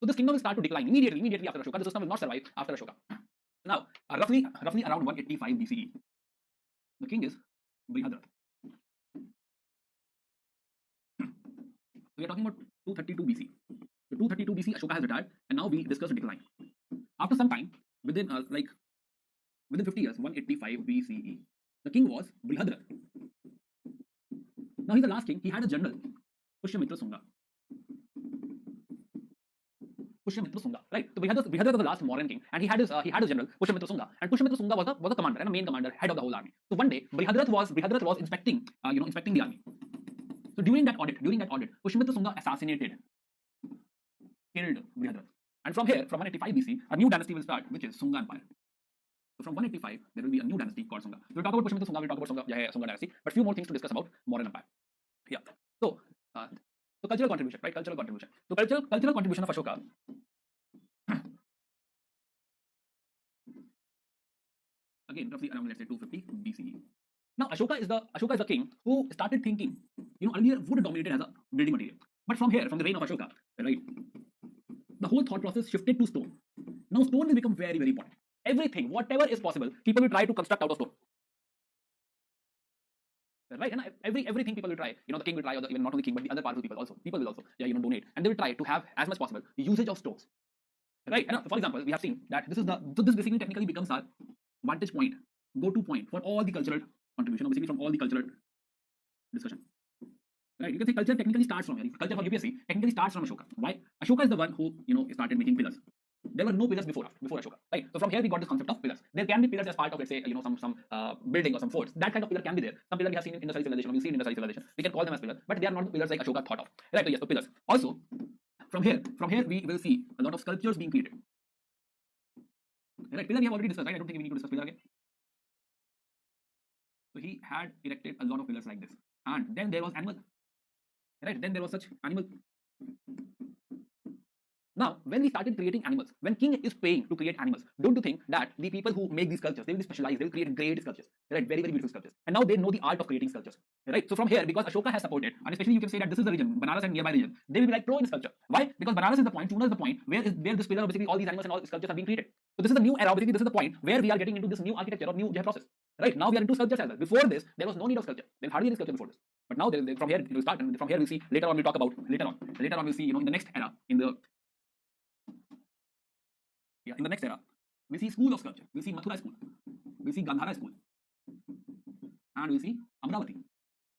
So this kingdom will start to decline immediately after Ashoka. The system will not survive after Ashoka. Now, roughly around 185 BCE, the king is Brihadrath. We are talking about 232 BC. So 232 BC, Ashoka has retired, and now we discuss the decline. After some time, within 50 years, 185 BCE, the king was Brihadrath. Now he's the last king. He had a general, Pushyamitra Sunga. Right? So Brihadrath was the last modern king, and he had his general Pushyamitra Sunga, and Pushyamitra Sunga was a commander and a main commander, head of the whole army. So one day, Brihadrath was inspecting the army. So during that audit, Pushyamitra Sunga killed Brihadrath. And from here, from 185 BC, a new dynasty will start, which is Sunga Empire. So from 185, there will be a new dynasty called Sunga. We'll talk about Pushyamitra Sunga, we'll talk about Sunga dynasty, but few more things to discuss about modern empire. Yeah. So cultural contribution, right? Cultural contribution. So cultural contribution of Ashoka. Again, roughly around, let's say, 250 BCE. Now Ashoka is the king who started thinking, earlier wood dominated as a building material, but from the reign of Ashoka, right, the whole thought process shifted to stone. Now stone will become very, very important. Everything, whatever is possible, people will try to construct out of stone. Right? And everything people will try. The king will try, or even not only king, but the other powerful people will also donate, and they will try to have as much possible usage of stones. Right? And for example, we have seen that this basically technically becomes our vantage point, go-to point for all the cultural contribution, or basically from all the cultural discussion. Right? You can say culture technically starts from here. Culture for UPSC technically starts from Ashoka. Why? Ashoka is the one who started making pillars. There were no pillars before Ashoka. Right? So from here we got this concept of pillars. There can be pillars as part of, let's say, some building or some forts. That kind of pillar can be there. Some pillar we have seen in Indus civilization, or we see in Indus civilization. We can call them as pillars, but they are not the pillars like Ashoka thought of. Right? So yes, so pillars. Also, from here we will see a lot of sculptures being created. Right? Pillar we have already discussed. Right? I don't think we need to discuss pillar again. So he had erected a lot of pillars like this, and then there was animal. Right? Then there was such animal. Now, when we started creating animals, when king is paying to create animals, don't you think that the people who make these sculptures, they will be specialized, they will create great sculptures, right? Very, very beautiful sculptures. And now they know the art of creating sculptures, right? So from here, because Ashoka has supported, and especially you can say that this is the region, Banaras and nearby region, they will be like pro in sculpture. Why? Because Banaras is the point, Chuna is the point where this pillar, basically all these animals and all sculptures are being created. So this is the new era, basically this is the point where we are getting into this new architecture or new process, right? Now we are into sculptures as well. Before this, there was no need of sculpture. There was hardly any sculpture before this. But now from here it will start, and from here we'll see later on. We'll talk about later on we'll see, in the next era, in the next era, we see school of sculpture. We see Mathura school, we see Gandhara school, and we see Amravati.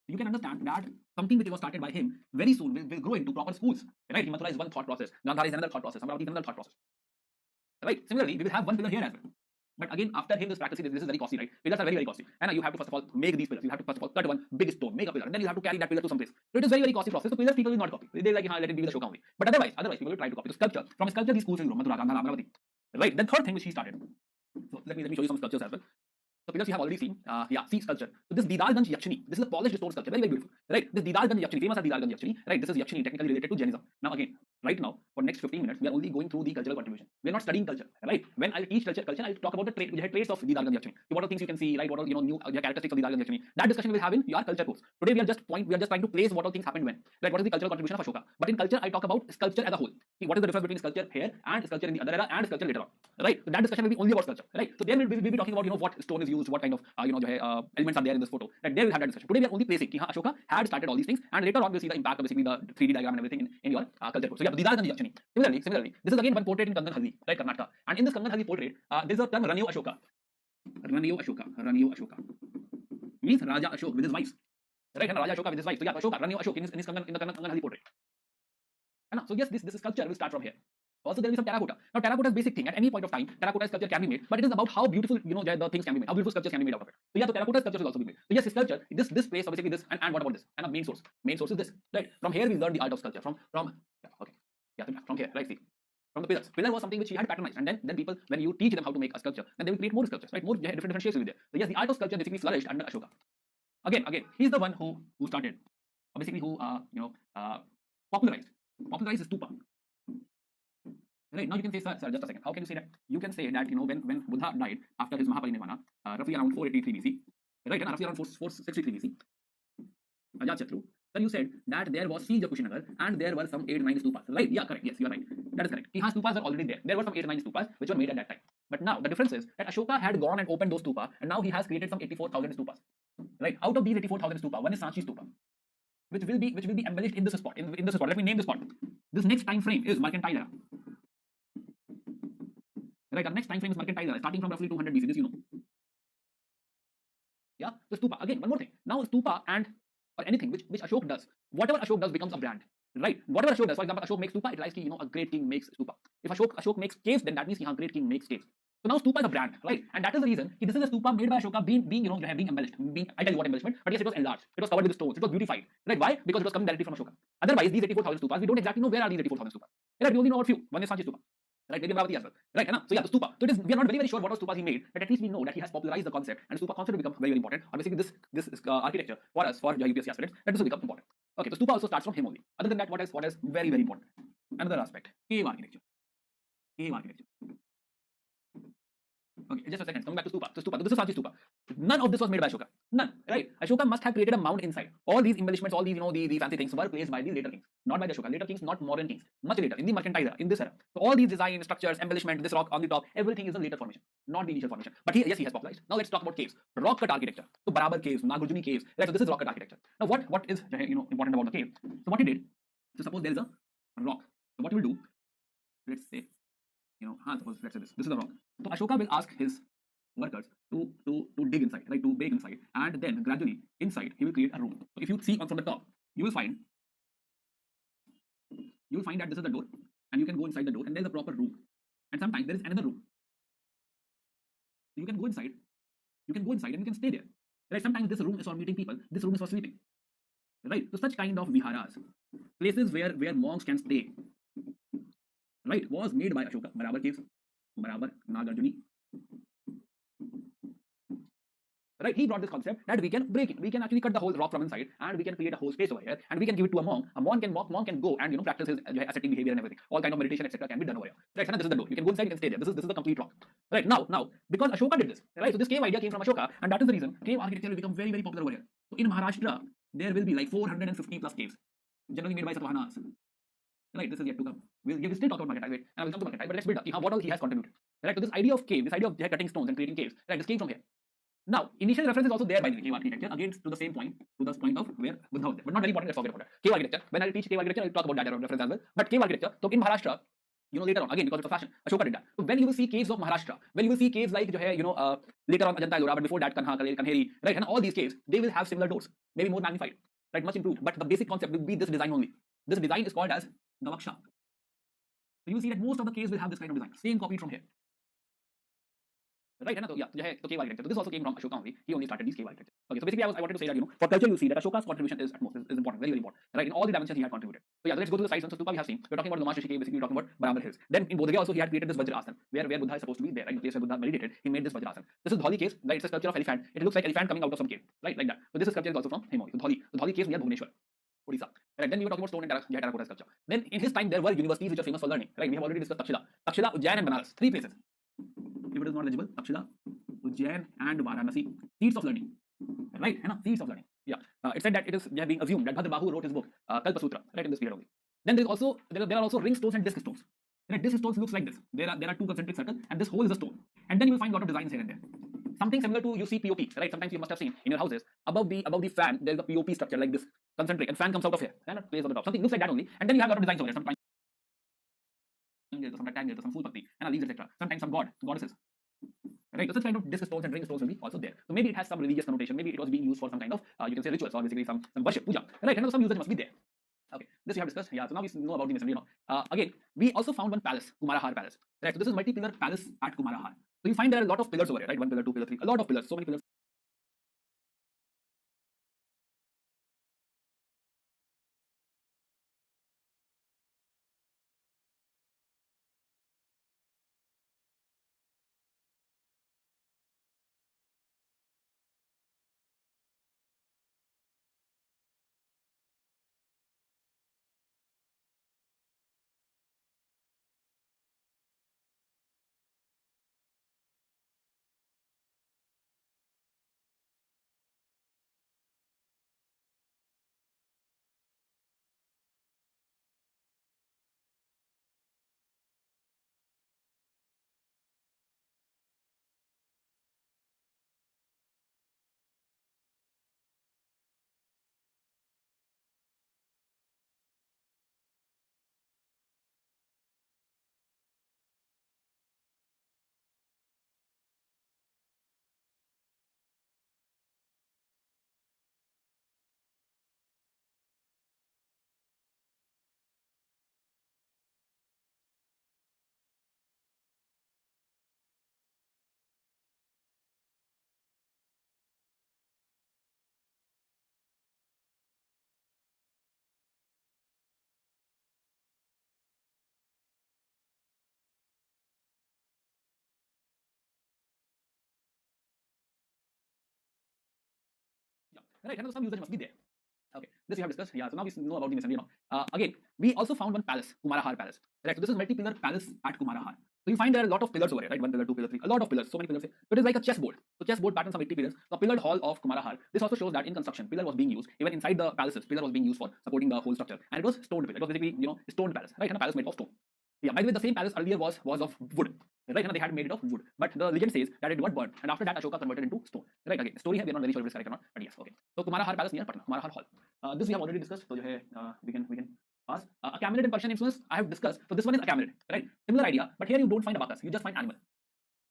You can understand that something which was started by him very soon will grow into proper schools. Right? Mathura is one thought process, Gandhara is another thought process, Amravati is another thought process. Right? Similarly, we will have one pillar here as well. But again, after him, this practicing, this is very costly, right? Pillars are very, very costly. And you have to first of all make these pillars. You have to first of all cut one big stone, make a pillar, and then you have to carry that pillar to some place. So it is very, very costly process. So pillars people will not copy. They like, let it be the Ashoka only. But otherwise people will try to copy. So sculpture, from sculpture, these schools will grow. Mathura, Gandhara, Amravati. Right? Then third thing which he started. So let me show you some sculptures as well. So pillars you have already seen. See sculpture. So this Didalganj Yakshini, this is a polished stone sculpture, very, very beautiful. Right? This Didalganj Yakshini, famous as Didalganj Yakshini. Right? This is Yakshini, technically related to Jainism. Now again, right now, for next 15 minutes, we are only going through the cultural contribution. We are not studying culture, right? When I teach culture, I'll talk about the traits of Didalganj Yakshini. What are things you can see, right? What are new characteristics of Didalganj Yakshini? That discussion we will have in your culture course. Today we are just trying to place what all things happened when. Right? What is the cultural contribution of Ashoka? But in culture, I talk about sculpture as a whole. See, what is the difference between sculpture here and sculpture in the other era and sculpture later on? Right? So that discussion will be only about sculpture, right? So then we'll be talking about what stone is used, what kind of elements are there in this photo. Right? There we'll have that discussion. Today we are only placing Ashoka had started all these things, and later on we'll see the impact of basically the 3D diagram and everything in your culture course. So yeah, Didalganj Yakshini. Similarly, this is again one portrait in Kangan Haldi, right, Karnataka. And in this Kangan Haldi portrait, there is a term Ranyo Ashoka. Ranyo Ashoka means Raja Ashok with his wives, right? And Raja Ashoka with his wives. So yeah, Ashoka, Ranyo Ashok in the Kangan Haldi portrait. And so yes, this sculpture will start from here. Also, there will be some terracotta. Now, terracotta is basic thing. At any point of time, terracotta sculpture can be made, but it is about how beautiful the things can be made, how beautiful sculptures can be made out of it. So yeah, the terracotta sculpture will also be made. So yes, sculpture, this place, basically this, and what about this? And a main source. Main source is this, right? From here we learn the art of sculpture. From here, right? See, from the pillars. Pillar was something which he had patronized, and then people, when you teach them how to make a sculpture, then they will create more sculptures, right? More different shapes will be there. So yes, the art of sculpture basically flourished under Ashoka. Again, he's the one who started, basically who popularized the stupa. Right, now you can say, sir, just a second. How can you say that? You can say that when Buddha died after his Mahaparinirvana, roughly around 483 BC, right, and roughly around 463 BC, Ajatashatru, then you said that there was siege of Kushinagar and there were some 8 9 stupas. Right? Yeah, correct. Yes, you are right. That is correct. Stupas were already there. There were some 8 9 stupas which were made at that time. But now the difference is that Ashoka had gone and opened those stupas, and now he has created some 84,000 stupas. Right? Out of these 84,000 stupas, one is Sanchi stupa, which will be embellished in this spot. In this spot, let me name this spot. This next time frame is mercantile era. Right, our next time frame is mercantile era, starting from roughly 200 BC. This you know. Yeah, the stupa. Again, one more thing. Now stupa or anything which Ashok does, whatever Ashok does becomes a brand. Right? Whatever Ashok does, for example, Ashok makes stupa, it lies ki, a great king makes stupa. If Ashok makes caves, then that means a great king makes caves. So now stupa is a brand, right? And that is the reason this is a stupa made by Ashoka being embellished. I tell you what embellishment, but yes, it was enlarged. It was covered with stones. It was beautified. Right? Why? Because it was coming directly from Ashoka. Otherwise, these 84,000 stupas, we don't exactly know where are these 84,000 stupas. Right? We only know a few. One is Sanchi stupa. Right, maybe Amravati as well. Right, so yeah, the stupa. So we are not very, very sure what all stupas he made, but at least we know that he has popularized the concept, and stupa concept will become very, very important. Or basically, this architecture for us, for UPSC aspirants, that this will become important. Okay, so stupa also starts from him only. Other than that, what is very, very important? Another aspect, cave architecture. Okay, just a second. Coming back to stupa. So stupa. This is Sanchi stupa. None of this was made by Ashoka. None. Right? Ashoka must have created a mound inside. All these embellishments, all these the fancy things were placed by the later kings, not by the Ashoka. Later kings, not modern kings. Much later, in the mercantile era, in this era. So all these design structures, embellishment, this rock on the top, everything is a later formation, not the initial formation. But he has popularized. Now let's talk about caves. Rock cut architecture. So Barabar caves, Nagarjuni caves. Right? So this is rock cut architecture. Now what is important about the cave? So what he did? So suppose there is a rock. So what he will do? Let's say suppose let's say this is a rock. So Ashoka will ask his workers to dig inside, right, to bake inside, and then gradually inside he will create a room. So if you see from the top, you will find that this is the door, and you can go inside the door, and there is a proper room, and sometimes there is another room. So you can go inside, and you can stay there. Right? Sometimes this room is for meeting people, this room is for sleeping. Right? So such kind of viharas, places where monks can stay, right, was made by Ashoka. Barabar caves, Barabar, Nagarjuni. right? He brought this concept that we can break it. We can actually cut the whole rock from inside, and we can create a whole space over here, and we can give it to a monk. A monk can go and practice his ascetic behavior and everything. All kind of meditation, etc., can be done over here. Right? And this is the door. You can go inside, you can stay there. This is the complete rock. Right now, because Ashoka did this, right? So this cave idea came from Ashoka, and that is the reason cave architecture will become very, very popular over here. So in Maharashtra, there will be like 450 plus caves, generally made by Satavahanas. Right, this is yet to come. We'll still talk about Mercantile, wait, and I will come to Mercantile, but let's build up what all he has contributed. Right, so this idea of cave, this idea of cutting stones and creating caves, right, this came from here. Now, initial reference is also there by the cave architecture, again to the same point, to the point of where Buddha was there. But not very important, let's forget about that. Cave architecture, when I teach cave architecture, I'll talk about that reference as well. But cave architecture, so in Maharashtra, later on, again, because it's a fashion, Ashoka did that. So when you will see caves of Maharashtra, when you will see caves like, later on Ajanta Ellora, but before that, Kanha, Kanheri, right, and all these caves, they will have similar doors, maybe more magnified, right, much improved. But the basic concept will be this design only. This design is called as Navaksha. So you will see that most of the caves will have this kind of design, same copied from here. Right, so cave architecture. So this also came from Ashoka only. He only started these cave architecture. Okay, so basically I wanted to say that for culture you see that Ashoka's contribution is important, very, very important. Right, in all the dimensions he had contributed. So yeah, let's go to the sites. So Stupa we have seen. We're talking about the Master cave, basically we're talking about Barambar Hills. Then in Bodh Gaya also he had created this Vajrasana, where Buddha is supposed to be there, right? The place where Buddha meditated, he made this Vajrasana. This is Dholi cave, right? It's a sculpture of elephant. It looks like elephant coming out of some cave, right? Like that. So this sculpture is also from him only. The Dholi cave near Bhubaneswar, Odisha. Right, then we were talking about stone and terracotta sculpture. Then in his time there were universities which are famous for learning. Right, we have already discussed Takshila, Ujjain and Banaras, 3 places. If it is not legible, Takshila, Ujjain and Varanasi, seeds of learning. Right, seeds of learning. Yeah, it said that it is being assumed that Bhadrabahu wrote his book Kalpasutra, right, in this period only. Then there are also ring stones and disc stones. Right, disc stones looks like this. There are 2 concentric circles, and this hole is a stone. And then you will find a lot of designs here and there. Something similar to you see POP, right? Sometimes you must have seen in your houses above the fan there is a POP structure like this, concentric, and fan comes out of here and it plays on the top. Something looks like that only, and then you have a lot of designs over here. Some rectangles, some full pakti, and leaves, etc. Sometimes some goddesses. Right, so such kind of disc stones and ring stones will be also there. So maybe it has some religious connotation. Maybe it was being used for some kind of you can say rituals or basically some worship, puja. Right, and some usage must be there. Okay, this we have discussed. Yeah, so now we know about the masonry. Again, we also found one palace, Kumarahar Palace. Right, so this is multi-pillar palace at Kumarahar. So you find there are a lot of pillars over here, right? 1 pillar, 2 pillar, 3, a lot of pillars, so many pillars. Yeah, right, and some usage must be there. Okay, this we have discussed. Yeah, so now we know about the masonry. Again, we also found one palace, Kumarahar Palace. Right, so this is multi-pillar palace at Kumarahar. So you find there are a lot of pillars over here, right? 1 pillar, 2 pillar, 3, a lot of pillars, so many pillars. So it is like a chessboard. So chessboard pattern, some 80 pillars. The pillared hall of Kumarahar. This also shows that in construction, pillar was being used. Even inside the palaces, pillar was being used for supporting the whole structure. And it was stoned pillar. It was basically, stoned palace, right? And a palace made of stone. Yeah, by the way, the same palace earlier was of wood. Right, they had made it of wood. But the legend says that it got burned. And after that, Ashoka converted into stone. Right, again, story here, we are not very sure if it is correct or not. But yes, okay. So Kumarahar Palace near Patna, Kumarahar Hall. This we have already discussed. So we can pass. Achaemenid and Persian influence I have discussed. So this one is Achaemenid, right? Similar idea, but here you don't find abacus, you just find animal.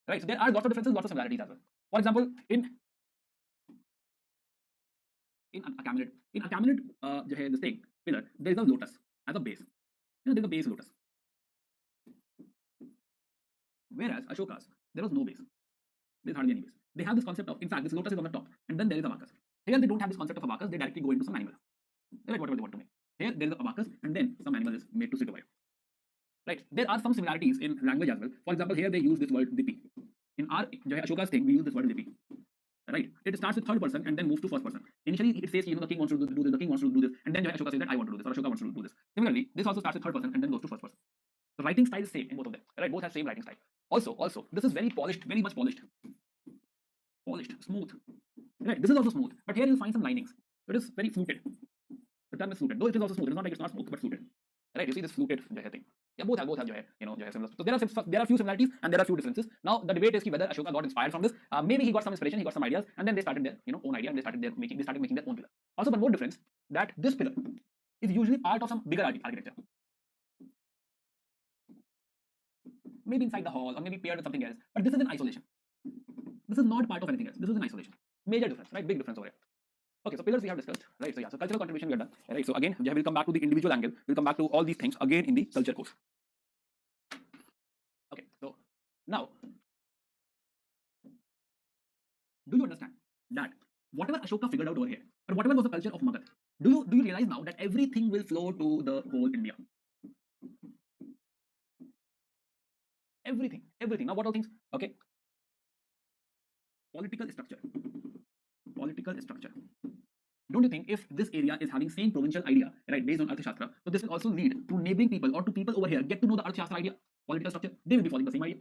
Right, so there are lots of differences, lots of similarities as well. For example, in Achaemenid, this thing pillar, there is a lotus as a base. There is a base lotus. Whereas Ashoka's, there was no base. There's hardly any base. They have this concept of, in fact, this lotus is on the top, and then there is abacus. Here they don't have this concept of abacus, they directly go into some animal. They write whatever they want to make. Here there is an abacus, and then some animal is made to sit over here. Right. There are some similarities in language as well. For example, here they use this word dipi. In our Ashoka's thing, we use this word dipi. right? It starts with third person and then moves to first person. Initially, it says, the king wants to do this, the king wants to do this, and then Ashoka says that I want to do this, or Ashoka wants to do this. Similarly, this also starts with third person and then goes to first person. The writing style is same in both of them, right? Both have same writing style. Also, this is very polished, very much polished, smooth, right? This is also smooth, but here you find some linings. So it is very fluted. The term is fluted, though it is also smooth. It's not like it's not smooth, but fluted, right? You see this fluted thing. Yeah, both have similar. So there are few similarities and there are few differences. Now the debate is whether Ashoka got inspired from this. Maybe he got some inspiration, he got some ideas, and then they started their own idea and they started making their own pillar. Also, one more difference, that this pillar is usually part of some bigger architecture. Maybe inside the hall or maybe paired with something else, but this is in isolation. This is not part of anything else. This is in isolation. Major difference, right? Big difference over here. Okay, so pillars we have discussed, right? So cultural contribution we are done, right? So again, we'll come back to the individual angle. We'll come back to all these things again in the culture course. Okay, so now, do you understand that whatever Ashoka figured out over here, or whatever was the culture of Magad, do you realize now that everything will flow to the whole India? Everything. Now, what all things? Okay, political structure. Don't you think if this area is having same provincial idea, right, based on Arthashastra, so this will also lead to neighboring people or to people over here get to know the Arthashastra idea, political structure? They will be following the same idea.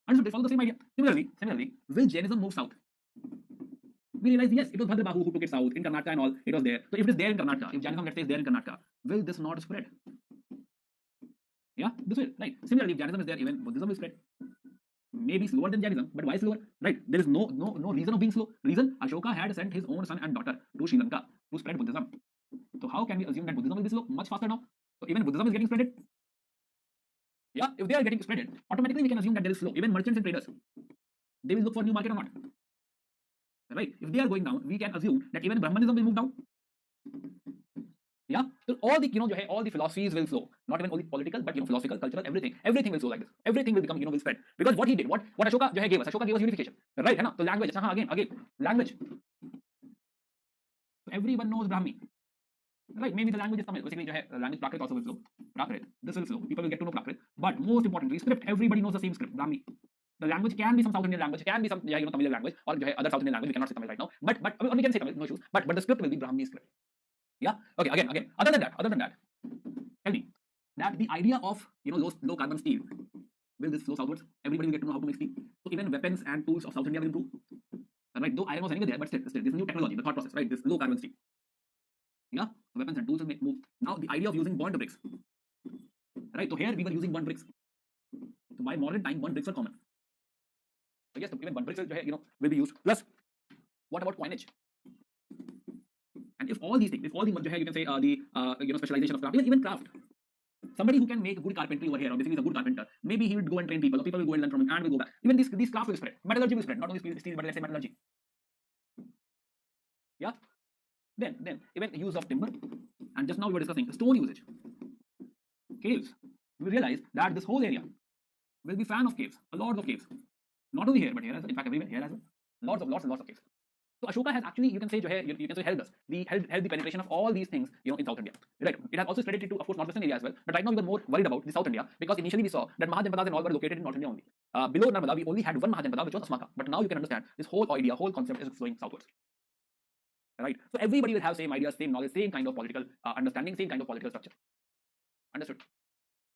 And so they follow the same idea. Similarly, will Jainism move south? We realize, yes, it was Bhadrabahu who took it south, in Karnataka and all, it was there. So if it is there in Karnataka, if Jainism, let's say, is there in Karnataka, will this not spread? Yeah, this will, right? Similarly, if Jainism is there, even Buddhism will spread. Maybe slower than Jainism, but why slower? Right? There is no reason of being slow. Reason, Ashoka had sent his own son and daughter to Sri Lanka to spread Buddhism. So how can we assume that Buddhism will be slow? Much faster now. So even Buddhism is getting spreaded. Yeah, if they are getting spreaded, automatically we can assume that there is slow. Even merchants and traders, they will look for new market or not. Right? If they are going down, we can assume that even Brahmanism will move down. Yeah, so all the philosophies will flow. Not even only political, but philosophical, cultural, everything will flow like this. Everything will become will spread, because what he did, what Ashoka gave us. Ashoka gave us unification, right? है ना? So language, again language. So everyone knows Brahmi, right? Maybe the language is Tamil. Basically, language Prakrit also will flow. Prakrit, this will flow. People will get to know Prakrit. But most importantly, script. Everybody knows the same script, Brahmi. The language can be some South Indian language, can be some Tamil language, or other South Indian language. We cannot say Tamil right now, but we can say Tamil, no issues. But the script will be Brahmi script. Yeah. Okay. Again. Other than that, tell me that the idea of low carbon steel, will this flow southwards? Everybody will get to know how to make steel. So even weapons and tools of South India will improve. Right? Though iron was anyway there, but still, this new technology, the thought process, right? This low carbon steel. Yeah. Weapons and tools will move. Now the idea of using burnt bricks. Right. So here we were using burnt bricks. So by modern time, burnt bricks are common. So yes, even burnt bricks will be used. Plus, what about coinage? And if all these things, you can say the specialization of craft, even craft. Somebody who can make good carpentry over here, or basically is a good carpenter, maybe he would go and train people, or people will go and learn from him and will go back. Even these craft will spread. Metallurgy will spread, not only steel, but let's say metallurgy. Yeah. Then even use of timber, and just now we were discussing stone usage, caves. We realize that this whole area will be fan of caves, a lot of caves. Not only here, but here as well. In fact, everywhere here as well. Lots of caves. So Ashoka has actually, you can say helped us. Helped the penetration of all these things, in South India. Right? It has also spread it to, of course, northwestern India as well. But right now we were more worried about the South India, because initially we saw that Mahajanpadas and all were located in North India only. Below Narmada, we only had one Mahajanpada, which was Asmaka. But now you can understand this whole idea, whole concept is flowing southwards. Right? So everybody will have same ideas, same knowledge, same kind of political understanding, same kind of political structure. Understood?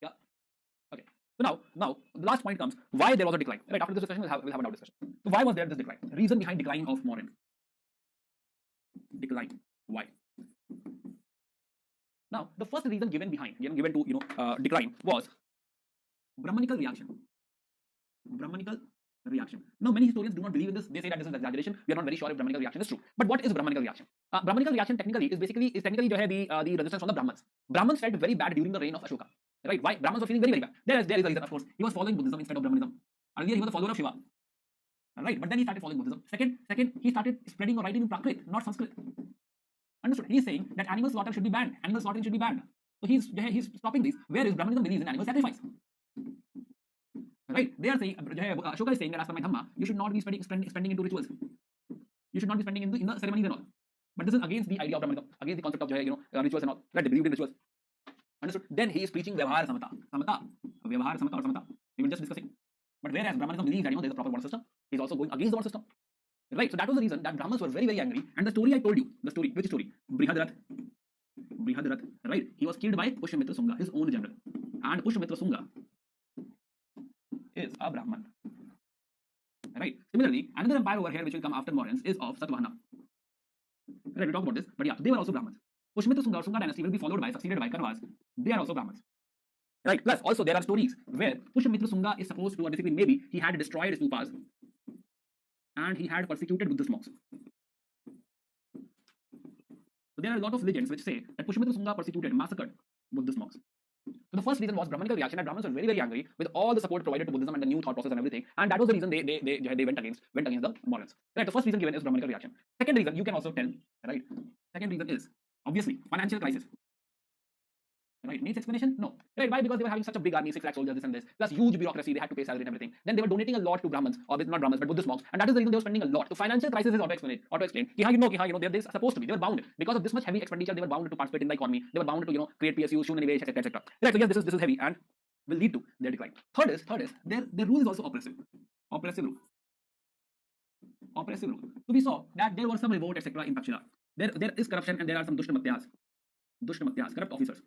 Yeah. Okay. So now the last point comes, why there was a decline. Right? After this discussion, we'll have another discussion. So why was there this decline? Reason behind decline of Mauryan. Decline. Why? Now, the first reason given to decline was Brahmanical reaction. Now, many historians do not believe in this. They say that this is exaggeration. We are not very sure if Brahmanical reaction is true. But what is Brahmanical reaction? Brahmanical reaction technically is the resistance from the Brahmins. Brahmins felt very bad during the reign of Ashoka. Right? Why? Brahmins were feeling very bad. There is a reason, of course. He was following Buddhism instead of Brahmanism. Earlier, he was a follower of Shiva. Right? But then he started following Buddhism. Second, he started spreading or writing in Prakrit, not Sanskrit. Understood? He's saying that animal slaughter should be banned. Animal slaughtering should be banned. So he's stopping these. Whereas Brahmanism believes in animal sacrifice. Right? They are saying, Ashoka is saying that as per my Dhamma, you should not be spending into rituals. You should not be spending in the ceremonies and all. But this is against the idea of Brahmanism, against the concept of rituals and all. Right? They believe in rituals. Understood? Then he is preaching Vyavahara Samata. We were just discussing. But whereas Brahmanism believes that there's a proper water system, he's also going against the water system. Right. So that was the reason that Brahmins were very, very angry. And the story I told you, the story, which story? Brihadarath. Brihadarath, right? He was killed by Pushyamitra Sunga, his own general. And Pushyamitra Sunga is a Brahman. Right. Similarly, another empire over here which will come after Mauryaans is of Satvahana. Right, we'll talk about this, but yeah, they were also Brahmins. Pushyamitra Sunga or Sunga dynasty will be followed by, succeeded by Kanvas. They are also Brahmins. Right. Plus, also there are stories where Pushyamitra Sunga is supposed to, or basically maybe he had destroyed stupas and he had persecuted Buddhist monks. So there are a lot of legends which say that Pushyamitra Sunga persecuted, massacred Buddhist monks. So the first reason was Brahmanical reaction, and Brahmins were very, very angry with all the support provided to Buddhism and the new thought process and everything, and that was the reason they went against the Mauryaans. Right. The first reason given is Brahmanical reaction. Second reason you can also tell. Right. Second reason is obviously financial crisis. Right, needs explanation? No. Right, why? Because they were having such a big army, 6 lakh soldiers, this and this, plus huge bureaucracy, they had to pay salary and everything. Then they were donating a lot to Brahmins, or not Brahmins, but Buddhist monks, and that is the reason they were spending a lot. So financial crisis is auto-explained. They're supposed to be, they were bound. Because of this much heavy expenditure, they were bound to participate in the economy, they were bound to, create PSUs, Shunya Nivesh, etc., etc. Right, so yes, this is heavy and will lead to their decline. Third is, their rule is also oppressive. Oppressive rule. Oppressive rule. So we saw that there was some revolt, etc. in Takshila. There is corruption and there are some Dushtamatyas, corrupt officers.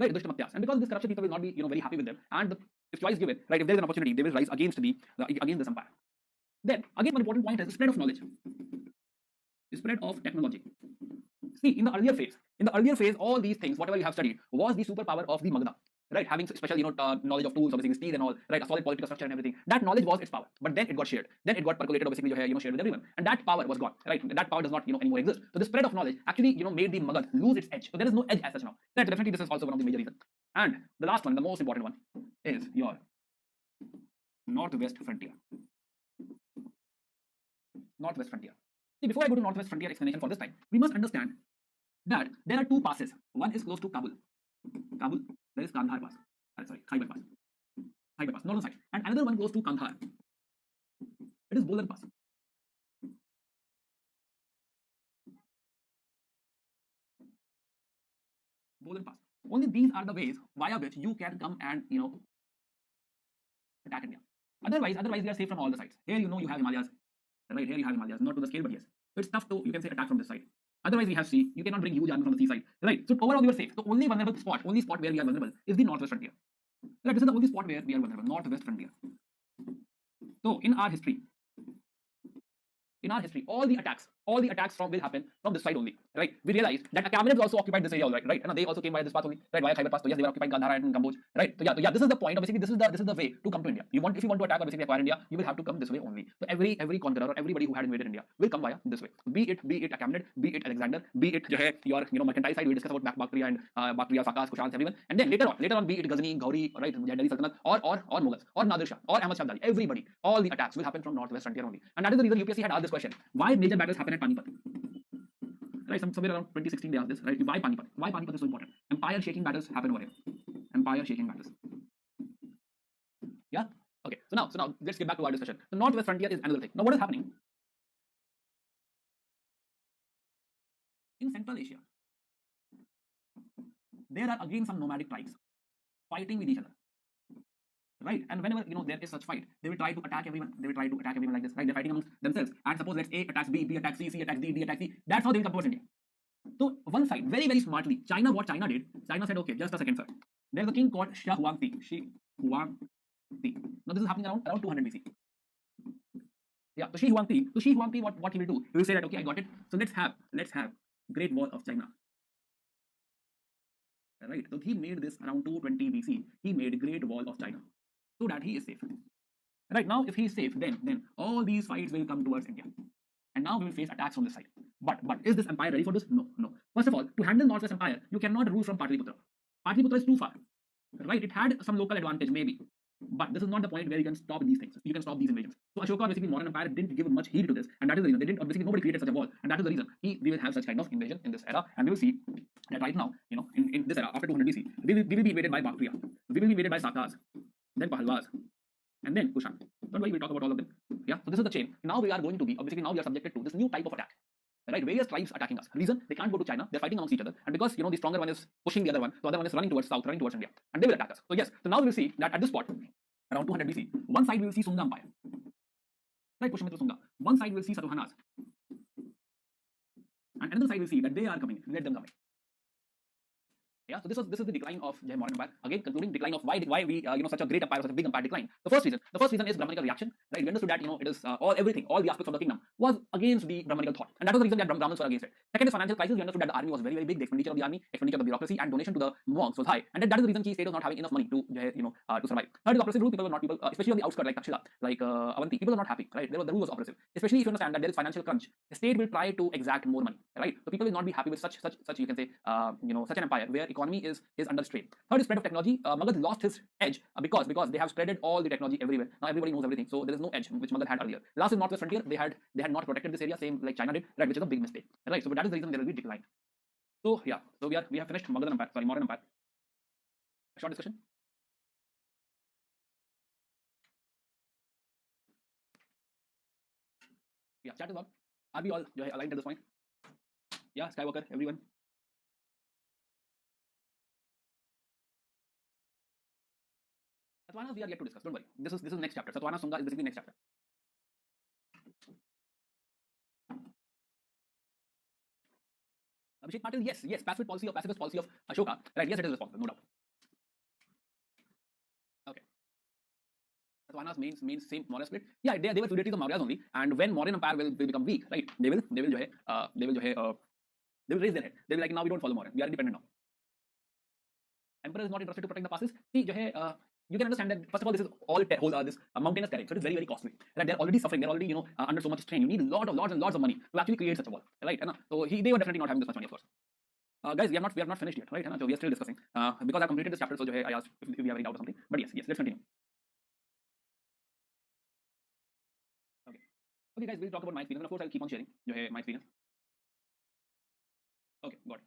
Right, Dushtamatyas. And because of this corruption, people will not be, very happy with them. And if choice given, right, if there is an opportunity, they will rise against against this empire. Then, again, one important point is spread of knowledge. Spread of technology. See, in the earlier phase, all these things, whatever you have studied, was the superpower of the Magadha. Right, having special, knowledge of tools, obviously steel and all, right, a solid political structure and everything. That knowledge was its power, but then it got shared. Then it got percolated, obviously, shared with everyone, and that power was gone. Right, that power does not, anymore exist. So the spread of knowledge actually, made the Magad lose its edge. So there is no edge as such now. Right, so definitely this is also one of the major reasons. And the last one, the most important one, is your northwest frontier. Northwest frontier. See, before I go to northwest frontier explanation for this time, we must understand that there are two passes. One is close to Kabul. There is Kandahar Pass. Sorry, Khyber Pass, northern side. And another one close to Kandahar. It is Bolan Pass. Bolan Pass. Only these are the ways via which you can come and, attack India. Otherwise, we are safe from all the sides. Here, you have Himalayas. Right, here you have Himalayas. Not to the scale, but yes. So it's tough to, you can say, attack from this side. Otherwise, we have sea. You cannot bring huge army from the seaside. Right. So overall, we are safe. The only spot where we are vulnerable is the northwest frontier. Right. This is the only spot where we are vulnerable. Northwest frontier. So in our history, all the attacks will happen from this side only. Right. We realized that Achaemenids also occupied this area, all right. And they also came by this path only. Right. Via Khyber Pass. So yes, they were occupying Gandhara and Kamboj. Right. So yeah. This is the point. Basically, this is the way to come to India. If you want to attack or basically acquire India, you will have to come this way only. So every conqueror or everybody who had invaded India will come via this way. Be it Achaemenid, be it Alexander, be it your mercantile side. We discuss about Bactria and Bactria, Sakas, Kushans, everyone. And then later on, be it Ghazni, Ghauri, right, Delhi Sultanate, or Mughals, or Nadir Shah, or Ahmad Shah Abdali. Everybody, all the attacks will happen from northwest frontier only. And that is the reason UPSC had asked this question: why major battles happen at Panipat? Right, somewhere around 2016 they asked this. Right, why Panipat? Why Panipat is so important? Empire shaking battles happen over here. Empire shaking battles. Yeah. Okay. So now let's get back to our discussion. The northwest frontier is another thing. Now what is happening in Central Asia? There are again some nomadic tribes fighting with each other. Right, and whenever there is such fight, they will try to attack everyone. Like this. Right, they're fighting amongst themselves. And suppose let's A attacks B, B attacks C, C attacks D, D attacks C. That's how they will come towards India. So one side, very very smartly, what China did, China said, okay, just a second, sir. There's a king called Shah Huangti. Now this is happening around 200 BC. Yeah, so Shi Huangti, what he will do? He will say that, okay, I got it. So let's have Great Wall of China. Right, so he made this around 220 BC. He made Great Wall of China, so that he is safe. Right, now if he is safe, then all these fights will come towards India, and now we will face attacks from this side. But is this empire ready for this? No. First of all, to handle Northwest Empire, you cannot rule from Patliputra. Patliputra is too far. Right, it had some local advantage maybe, but this is not the point where you can stop these things. You can stop these invasions. So Ashoka, basically Mauryan Empire, didn't give much heed to this, and that is the reason they didn't. Basically, nobody created such a wall, and that is the reason we will have such kind of invasion in this era, and we will see that right now, in this era after 200 BC, we will be invaded by Bactria, we will be invaded by Sakas, then Pahalwas, and then Kushan. Don't worry, we'll talk about all of them. Yeah, so this is the chain. Now we are going to be, obviously now we are subjected to this new type of attack. Right, various tribes attacking us. Reason, they can't go to China, they're fighting amongst each other, and because the stronger one is pushing the other one, the other one is running towards south, running towards India, and they will attack us. So yes, so now we will see that at this spot, around 200 BC, one side we will see Sunga Empire. right? Pushyamitra Sunga. One side will see Satavahanas, and another side will see that they are coming. Let them come in. Yeah, so this is the decline of Jai Mauryan Empire. Again, concluding decline of why we such a great empire, such a big empire declined. The first reason is Brahmanical reaction. Right, we understood that it is all the aspects of the kingdom was against the Brahmanical thought, and that was the reason that Brahmins were against it. Second is financial crisis. We understood that the army was very very big. The expenditure of the army, expenditure of the bureaucracy, and donation to the monks was high, and that is the reason the state was not having enough money to to survive. Third is oppressive rule. People were not especially on the outskirts like Takshila, like Avanti. People were not happy. Right, the rule was oppressive. Especially if you understand that there is financial crunch, the state will try to exact more money. Right, so people will not be happy with such you can say such an empire where economy is under strain. Third is spread of technology. Magad lost his edge because they have spreaded all the technology everywhere. Now everybody knows everything, so there is no edge which Magad had earlier. Last is northwest frontier. They had not protected this area, same like China did, right? Which is a big mistake, right? So but that is the reason there will be decline. So yeah, so we have finished Magadhan Empire, sorry, Mauryan Empire. A short discussion. Yeah, chat is on. Are we all aligned at this point? Yeah, Skywalker, everyone. Satavahanas we are yet to discuss. Don't worry. This is next chapter. Satavahana Sunga is basically next chapter. Abhishek Patil, yes, pacifist policy of Ashoka. Right, yes, it is responsible, no doubt. Okay. Satavahana's main same Maurya split. Yeah, they were feudatories of Mauryas only, and when Mauryan Empire will become weak, right? They will raise their head. They will like now we don't follow Mauryan. We are independent now. Emperor is not interested to protect the passes. See, you can understand that first of all this is all this mountainous terrain, so it is very very costly. Right, they're already suffering. They're already under so much strain. You need lots and lots of money to actually create such a wall. Right, so they were definitely not having this much money, of course. Guys, we have not finished yet, right? So we are still discussing because I completed this chapter. So I asked if we have any doubt or something. But yes, let's continue. Okay, guys, we'll talk about my experience, and of course I'll keep on sharing my experience. Okay, got it.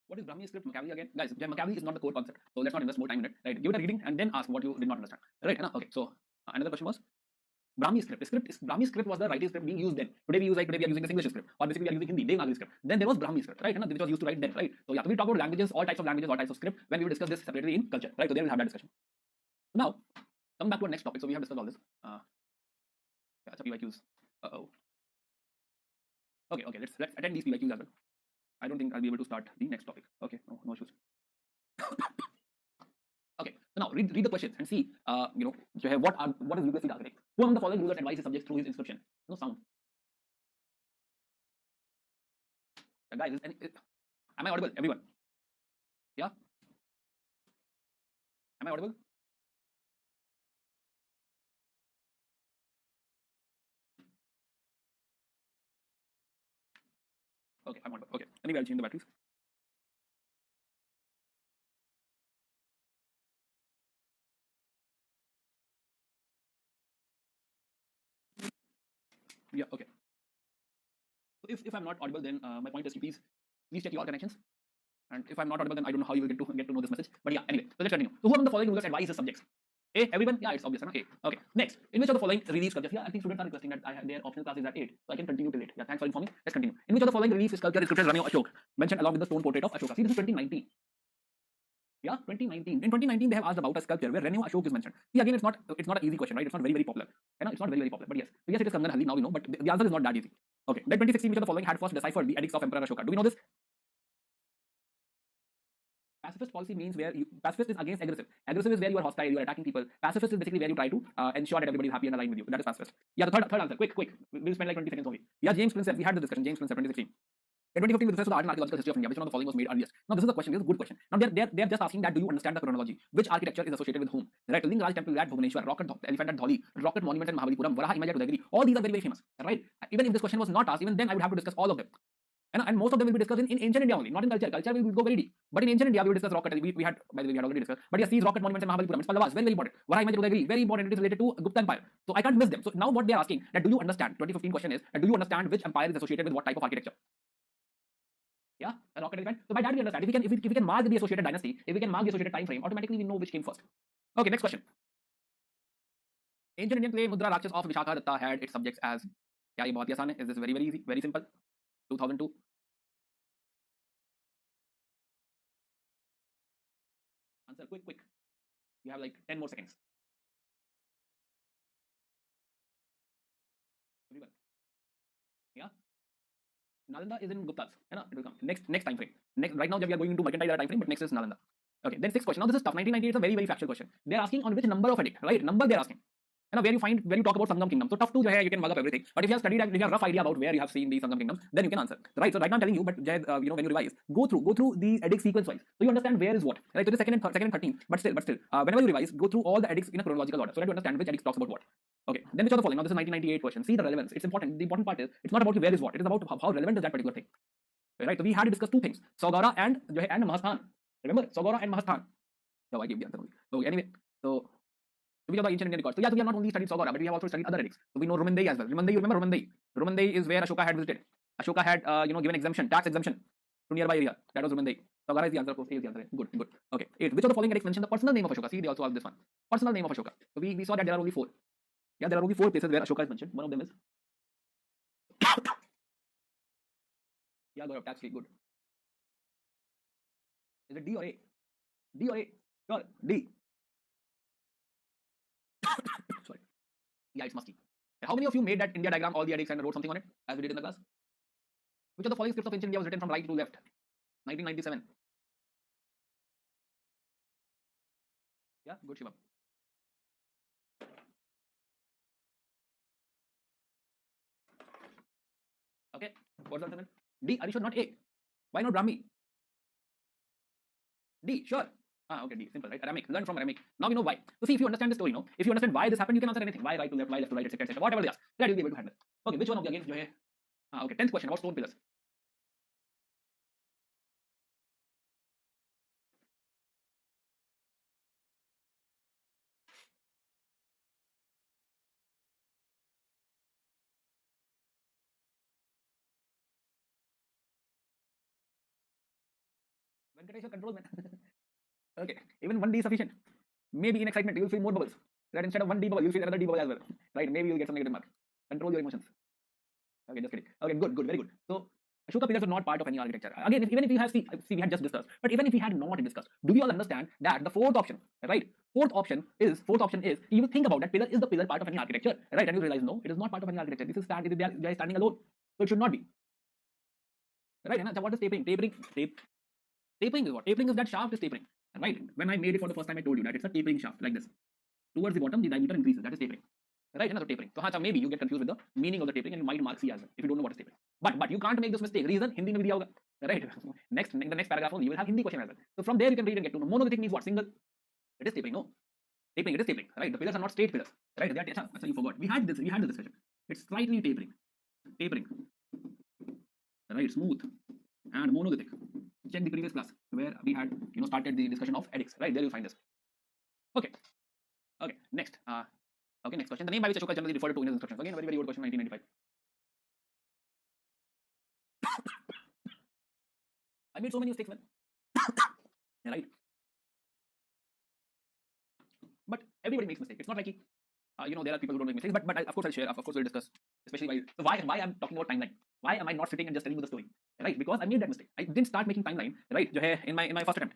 What is Brahmi script? Machiavelli again? Guys, Machiavelli is not the core concept, so let's not invest more time in it. Right? Give it a reading and then ask what you did not understand. Right? Okay. So another question was Brahmi script. Brahmi script was the writing script being used then. Today we are using the English script, or basically we are using Hindi, Devanagari script. Then there was Brahmi script, right? Which was used to write then, right? So yeah, so we talk about languages, all types of script when we will discuss this separately in culture, right? So there we'll have that discussion. Now, coming back to our next topic. So we have discussed all this. Yeah, so PYQs. Okay. Let's attend these PYQs as well. I don't think I'll be able to start the next topic. Okay, no issues. Okay, so now read the questions and see, what is UPSC targeting? Who among the following rulers advise his subjects through his inscription? No sound. Guys, am I audible? Everyone? Yeah? Am I audible? Okay, I'm audible. Okay, anyway, I'll change the batteries. Yeah, okay. So if I'm not audible, then my point is to please check your connections. And if I'm not audible, then I don't know how you will get to know this message. But yeah, anyway, so let's continue. So who among the following rulers advise his subjects? A, everyone? Yeah, it's obvious. Okay. Okay. Next, in which of the following relief sculptures? Yeah, I think students are requesting that their optional class is at 8, so I can continue till 8. Yeah, thanks for informing. Let's continue. In which of the following relief sculptures running Ashok mentioned along with the stone portrait of Ashoka? See, this is 2019. Yeah, 2019. In 2019, they have asked about a sculpture where Renu Ashok is mentioned. See, again, it's not an easy question, right? It's not very popular. It's not very popular. But yes, it is Kangan Halli. Now we know, but the answer is not that easy. Okay. Then 2016, which of the following had first deciphered the edicts of Emperor Ashoka? Do we know this? Pacifist policy means pacifist is against aggressive. Aggressive is where you are hostile, you are attacking people. Pacifist is basically where you try to ensure that everybody is happy and aligned with you. That is pacifist. Yeah, the third answer. Quick. We'll spend like 20 seconds only. Yeah, James Prince. We had the discussion. James Prince, 2016. In 2015, with respect to the art and archaeological history of India, which one of the following was made earliest? Now, this is a question. This is a good question. Now, they're just asking that do you understand the chronology? Which architecture is associated with whom? Right? Lingaraj Temple at Bhubaneswar, Rocket Elephant at Dholi, Rocket Monument at Mahabalipuram, Varaha image at Udayagiri. All these are very, very famous. Right? Even if this question was not asked, even then I would have to discuss all of them. And most of them will be discussed in ancient India only, not in culture. Culture will go very deep. But in ancient India, we will discuss rocket. We had, by the way, we had already discussed. But yes, these rocket monuments in Mahabalipuram, it's Pallavas, very, very important. Varaha image at Udayagiri, very important. It is related to Gupta Empire. So I can't miss them. So now what they are asking, that do you understand? 2015 question is, do you understand which empire is associated with what type of architecture? Yeah, a rocket elephant. So by that we understand. If we can mark the associated dynasty, if we can mark the associated time frame, automatically we know which came first. Okay, next question. Ancient Indian play Mudra Rakshas of Vishakha Datta had its subjects as. Yeah, ये बहुत ही आसान है. Is this very, very easy, very simple? 2002. quick. You have like 10 more seconds. Everyone. Yeah. Nalanda is in Gupta's. It will come. Next time frame. Right now we are going into mercantile time frame, but next is Nalanda. Okay, then sixth question. Now this is tough. 1998 is a very factual question. They are asking on which number of edict, right? Number they are asking. Where you talk about Sangam Kingdom. So tough to you can mug up everything. But if you have studied and you have a rough idea about where you have seen the Sangam Kingdom, then you can answer. Right? So right now I'm telling you, but when you revise, go through the edict sequence wise. So you understand where is what. Right? So the second and 13th, but still, whenever you revise, go through all the edicts in a chronological order so that you understand which edict talks about what. Okay, then which are the following? Now this is 1998 question. See the relevance. It's important. The important part is it's not about where is what. It is about how relevant is that particular thing. Right? So we had to discuss two things: Saugara and Mahasthan. Remember Saugara and Mahasthan. No, I gave the answer only. Okay, anyway, so we have the ancient Indian records. So we have not only studied Saugara, but we have also studied other edicts. So we know Rumandei as well. Rumandei, you remember Rumandei? Rumandei is where Ashoka had visited. Ashoka had given exemption, tax exemption to nearby area. That was Rumandei. Saugara is the answer. Of course, A is the answer. Good. Okay. 8. Which of the following edicts mention the personal name of Ashoka? See, they also have this one. Personal name of Ashoka. So we saw that there are only 4. Yeah, there are only 4 places where Ashoka is mentioned. One of them is yeah, Gaurav, tax free. Good. Is it D or A? D or A? Sure. D. Sorry. Yeah, it's musky. How many of you made that India diagram, all the edicts, and wrote something on it, as we did in the class? Which of the following scripts of ancient India was written from right to left? 1997. Yeah, good, Shivam. Okay, what's the answer? D. Are you sure not A? Why not Brahmi? D. Sure. Okay, D. Simple, right? Aramaic. Learn from Aramaic. Now we know why. So see, if you understand the story, if you understand why this happened, you can answer anything. Why right to left, why left to right, etc. Whatever they ask, that you'll be able to handle. Okay, which one of the again? Okay, 10th question about stone pillars. Venkatesha control, man. Okay, even 1D is sufficient. Maybe in excitement you'll feel more bubbles. Right, instead of 1D bubble, you'll feel another D bubble as well. Right, maybe you'll get some negative mark. Control your emotions. Okay, just kidding. Okay, good, very good. So Ashoka pillars are not part of any architecture. Again, even if you have, see, we had just discussed, but even if we had not discussed, do we all understand that the fourth option, right? Fourth option is, you think about that pillar is the pillar part of any architecture, right? And you realize, no, it is not part of any architecture. This is they are standing alone. So it should not be. Right? And what is tapering? Tapering is what? Tapering is that shaft is tapering. Right? When I made it for the first time, I told you that it's a tapering shaft like this. Towards the bottom, the diameter increases. That is tapering. Right? Another tapering. So maybe you get confused with the meaning of the tapering and you might mark C as well if you don't know what is tapering. But you can't make this mistake. Reason Hindi mein bhi diya hoga. Right? Next, in the next paragraph only, you will have Hindi question as well. So from there you can read and get to know. Monolithic means what? Single. It is tapering. No. Tapering. It is tapering. Right? The pillars are not straight pillars. Right? They are, so you forgot. We had this discussion. It's slightly tapering. Tapering. Right? Smooth and monolithic. Check the previous class where we had started the discussion of edicts. Right? There you find this. Okay. Okay. Next. Okay, next question. The name by which Ashoka is generally referred to in his instructions. Again, a very old question, 1995. I made so many mistakes, man. Right? But everybody makes mistakes. It's not like there are people who don't make mistakes. But of course I'll share. Of course we'll discuss. Especially why I'm talking about timeline. Why am I not sitting and just telling you the story? Right? Because I made that mistake. I didn't start making timeline. Right? In my first attempt.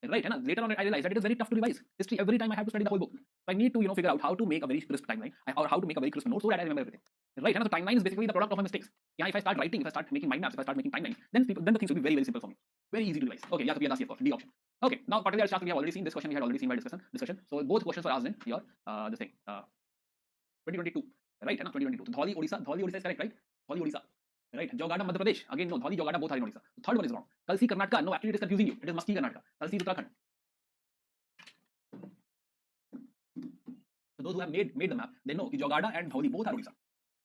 Right? And later on I realized that it is very tough to revise history. Every time I have to study the whole book. So I need to figure out how to make a very crisp timeline or how to make a very crisp note so that I remember everything. Right? And so timeline is basically the product of my mistakes. Yeah, if I start writing, if I start making mind maps, if I start making timeline, then the things will be very simple for me. Very easy to revise. Okay, yeah, so that's of course. D option. Okay, now particularly Shastra we have already seen. This question we had already seen by discussion. So both questions were asked in your this thing 2022. Right? And 2022. Dholi Odisha is correct, right? Dholi Odisha. Right? Jogada, Madhya Pradesh. Again, no. Dholi, Jogada, both are in Odisha. The third one is wrong. Kalsi, Karnataka. No, actually it is confusing you. It is Musky, Karnataka. Kalsi, Uttarakhand. So those who have made the map, they know that Jogada and Dholi both are Odisha.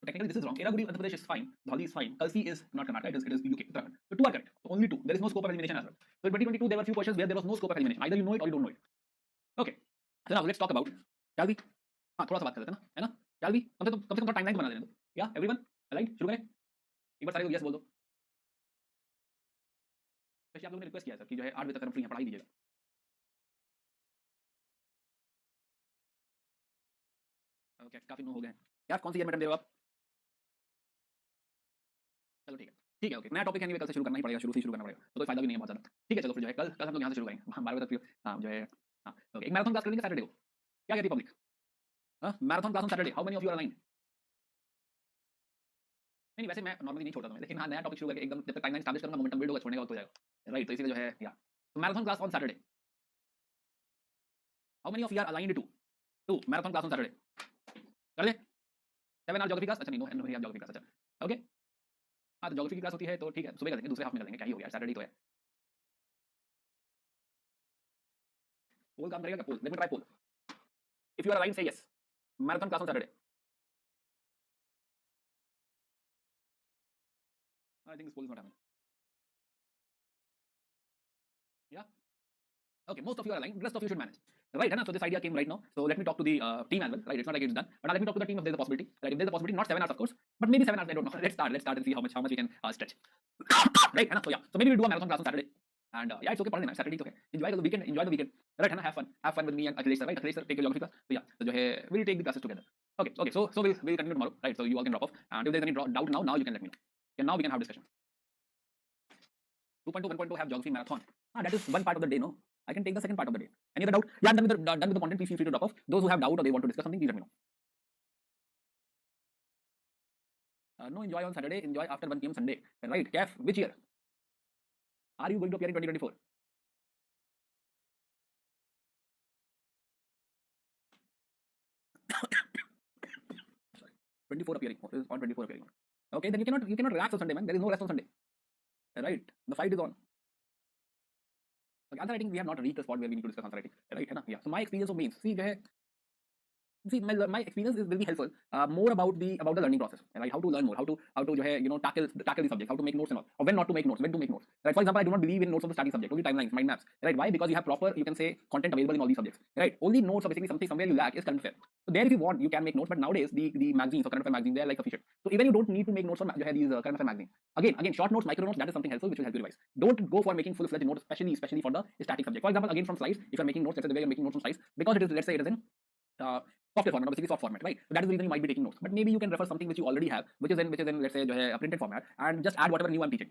So technically this is wrong. Eragudi, Madhya Pradesh is fine. Dholi is fine. Kalsi is not Karnataka. It is UK, Uttarakhand. So 2 are correct. So only 2. There is no scope of elimination as well. So in 2022 there were few questions where there was no scope of elimination. Either you know it or you don't know it. Okay. So now let's talk about. Shall we? हाँ थोड़ा सा बात कर लेते हैं ना, है ना? Shall we? कम से कम थोड़ा टाइमलाइन बना देना दो. Yeah, everyone, aligned? शुरू करें? एक बार सारे को yes बोल दो. वैसे आप लोगों ने रिक्वेस्ट किया है सर कि 8 बजे तक हम फ्री हैं, पढ़ाई दीजिएगा. ओके, काफी नो हो गए यार. कौन सी ईयर मैडम दे रहे हो आप? चलो ठीक है ओके. नया टॉपिक है, कल से शुरू करना ही पड़ेगा, शुरू से शुरू करना पड़ेगा, तो कोई फायदा भी नहीं है बहुत ज़्यादा. ठीक है, चलो फिर कल हम लोग यहाँ से शुरू करेंगे 12 बजे तक. हाँ हाँ ओके, एक मैराथन क्लास कर लेंगे सैटरडे को, क्या कहती है पब्लिक? हाँ marathon class on Saturday, how many of you are aligned? नहीं वैसे मैं नॉर्मली नहीं छोड़ता हूँ, लेकिन हाँ नया टॉपिक शुरू करके एकदम जब तक टाइमलाइन एस्टैब्लिश करूंगा मोमेंटम बिल्ड होगा, छोड़ने का वक्त हो जाएगा, राइट? तो इसीलिए जो है या तो marathon class on Saturday, how many of you are aligned to marathon class on Saturday? कर दे 7 आवर ज्योग्राफी क्लास, अच्छा नहीं नो नहीं ज्योग्राफी क्लास, अच्छा ओके। हाँ तो ज्योग्राफी की क्लास होती है तो ठीक है, सुबह कर देंगे, दूसरे हाफ में कर देंगे, क्या ही हो गया, सैटरडे तो है। पोल काम करेगा क्या? Poll, let me try poll, if you are aligned से yes, marathon class on Saturday. I think this poll is not happening, yeah okay, most of you are aligned, rest of you should manage, right? So this idea came right now, so let me talk to the team as well, right? It's not like it's done, but now let me talk to the team if there's a possibility, right? If there's a possibility, not 7 hours of course, but maybe 7 hours, I don't know. Let's start and see how much we can stretch. Right? So yeah, so maybe we'll do a marathon class on Saturday, and yeah, it's okay, pardon me, Saturday is okay, enjoy the weekend, right? Have fun with me and Akhilesh sir, right? Akhilesh sir take your geography class, so yeah, so jo hai we'll take the classes together. Okay, so we'll continue tomorrow, right? So you all can drop off, and if there's any doubt now you can let me know, and now we can have discussion. 2.2 1.2 have geography marathon, that is one part of the day, no? I can take the second part of the day. Any other doubt? Yeah, I'm done with the content. Please feel free to drop off. Those who have doubt or they want to discuss something, please let me know. No enjoy on Saturday. Enjoy after 1 p.m. Sunday. Right? Caf, which year are you going to appear in 2024? Sorry, 24 appearing on 24 appearing. Okay, then you cannot relax on Sunday, man. There is no rest on Sunday. Right? The fight is on. Okay, answer writing we have not reached the spot where we need to discuss answer writing. Right? Yeah. So my experience of means, see my experience will be helpful more about the learning process, right? How to learn more, how to jo hai, tackle the subject, how to make notes and all, or when not to make notes, when to make notes, right? For example, I do not believe in notes of the starting subject, only timelines, mind maps, right? Why? Because you have proper, you can say, content available in all these subjects, right? Only notes are basically something somewhere you lack is current affair. So there if you want you can make notes, but nowadays the magazines or current affair magazines, they are like sufficient, so even you don't need to make notes on these current affair magazines. Again short notes, micro notes, that is something helpful which will help you revise. Don't go for making full-fledged notes, especially for the static subject. For example, again from slides, if you are making notes, let's say the way you're making notes from slides, because it is, let's say it is in software format, basically soft format, right? So that is the reason you might be taking notes. But maybe you can refer something which you already have, which is in let's say a printed format, and just add whatever new I'm teaching.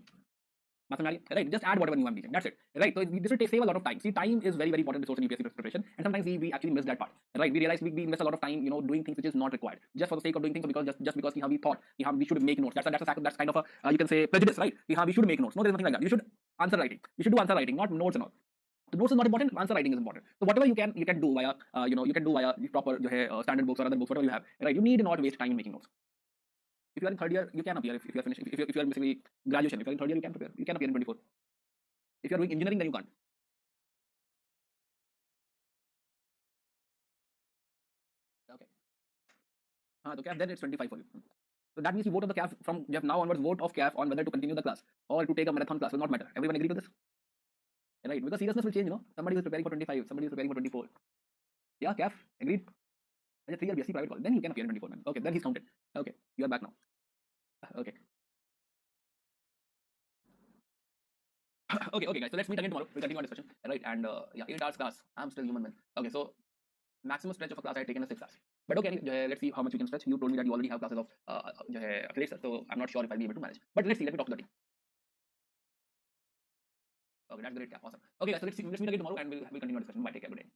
Right? Just add whatever new I'm teaching. That's it. Right? So this will save a lot of time. See, time is very important resource in UPSC preparation, and sometimes we actually miss that part. Right? We realize we invest a lot of time, doing things which is not required, just for the sake of doing things, because just because we thought we should make notes. That's kind of a you can say prejudice, right? We should make notes. No, there's nothing like that. You should answer writing. You should do answer writing, not notes and all. The notes is not important, answer writing is important. So whatever you can do via you can do via the proper standard books or other books, whatever you have, right? You need not waste time in making notes. If you are in third year, you can appear. If you are finishing, if you are basically graduation, if you are in third year, you can prepare. You can appear in 24. If you are doing engineering, then you can't. Okay. So CAF, then it's 25 for you. So that means you vote of the CAF from now onwards. Vote of CAF on whether to continue the class or to take a marathon class will not matter. Everyone agree to this, right? Because seriousness will change. Somebody is preparing for 25, somebody is preparing for 24. Yeah, CAF agreed. As a 3-year BSc private call, then you can appear in 24, man. Okay, then he's counted. Okay, you are back now. Okay. Okay, guys. So let's meet again tomorrow. We'll continue our discussion, right? And yeah, 8 hours class. I'm still human, man. Okay, so maximum stretch of a class I had taken is 6 hours. But okay, let's see how much you can stretch. You told me that you already have classes of Akhilesh, so I'm not sure if I'll be able to manage. But let's see. Let me talk to the team. Okay, that's great. Yeah, awesome. Okay, guys. So let's meet again tomorrow, and we'll continue our discussion. Bye. Take care. Good day.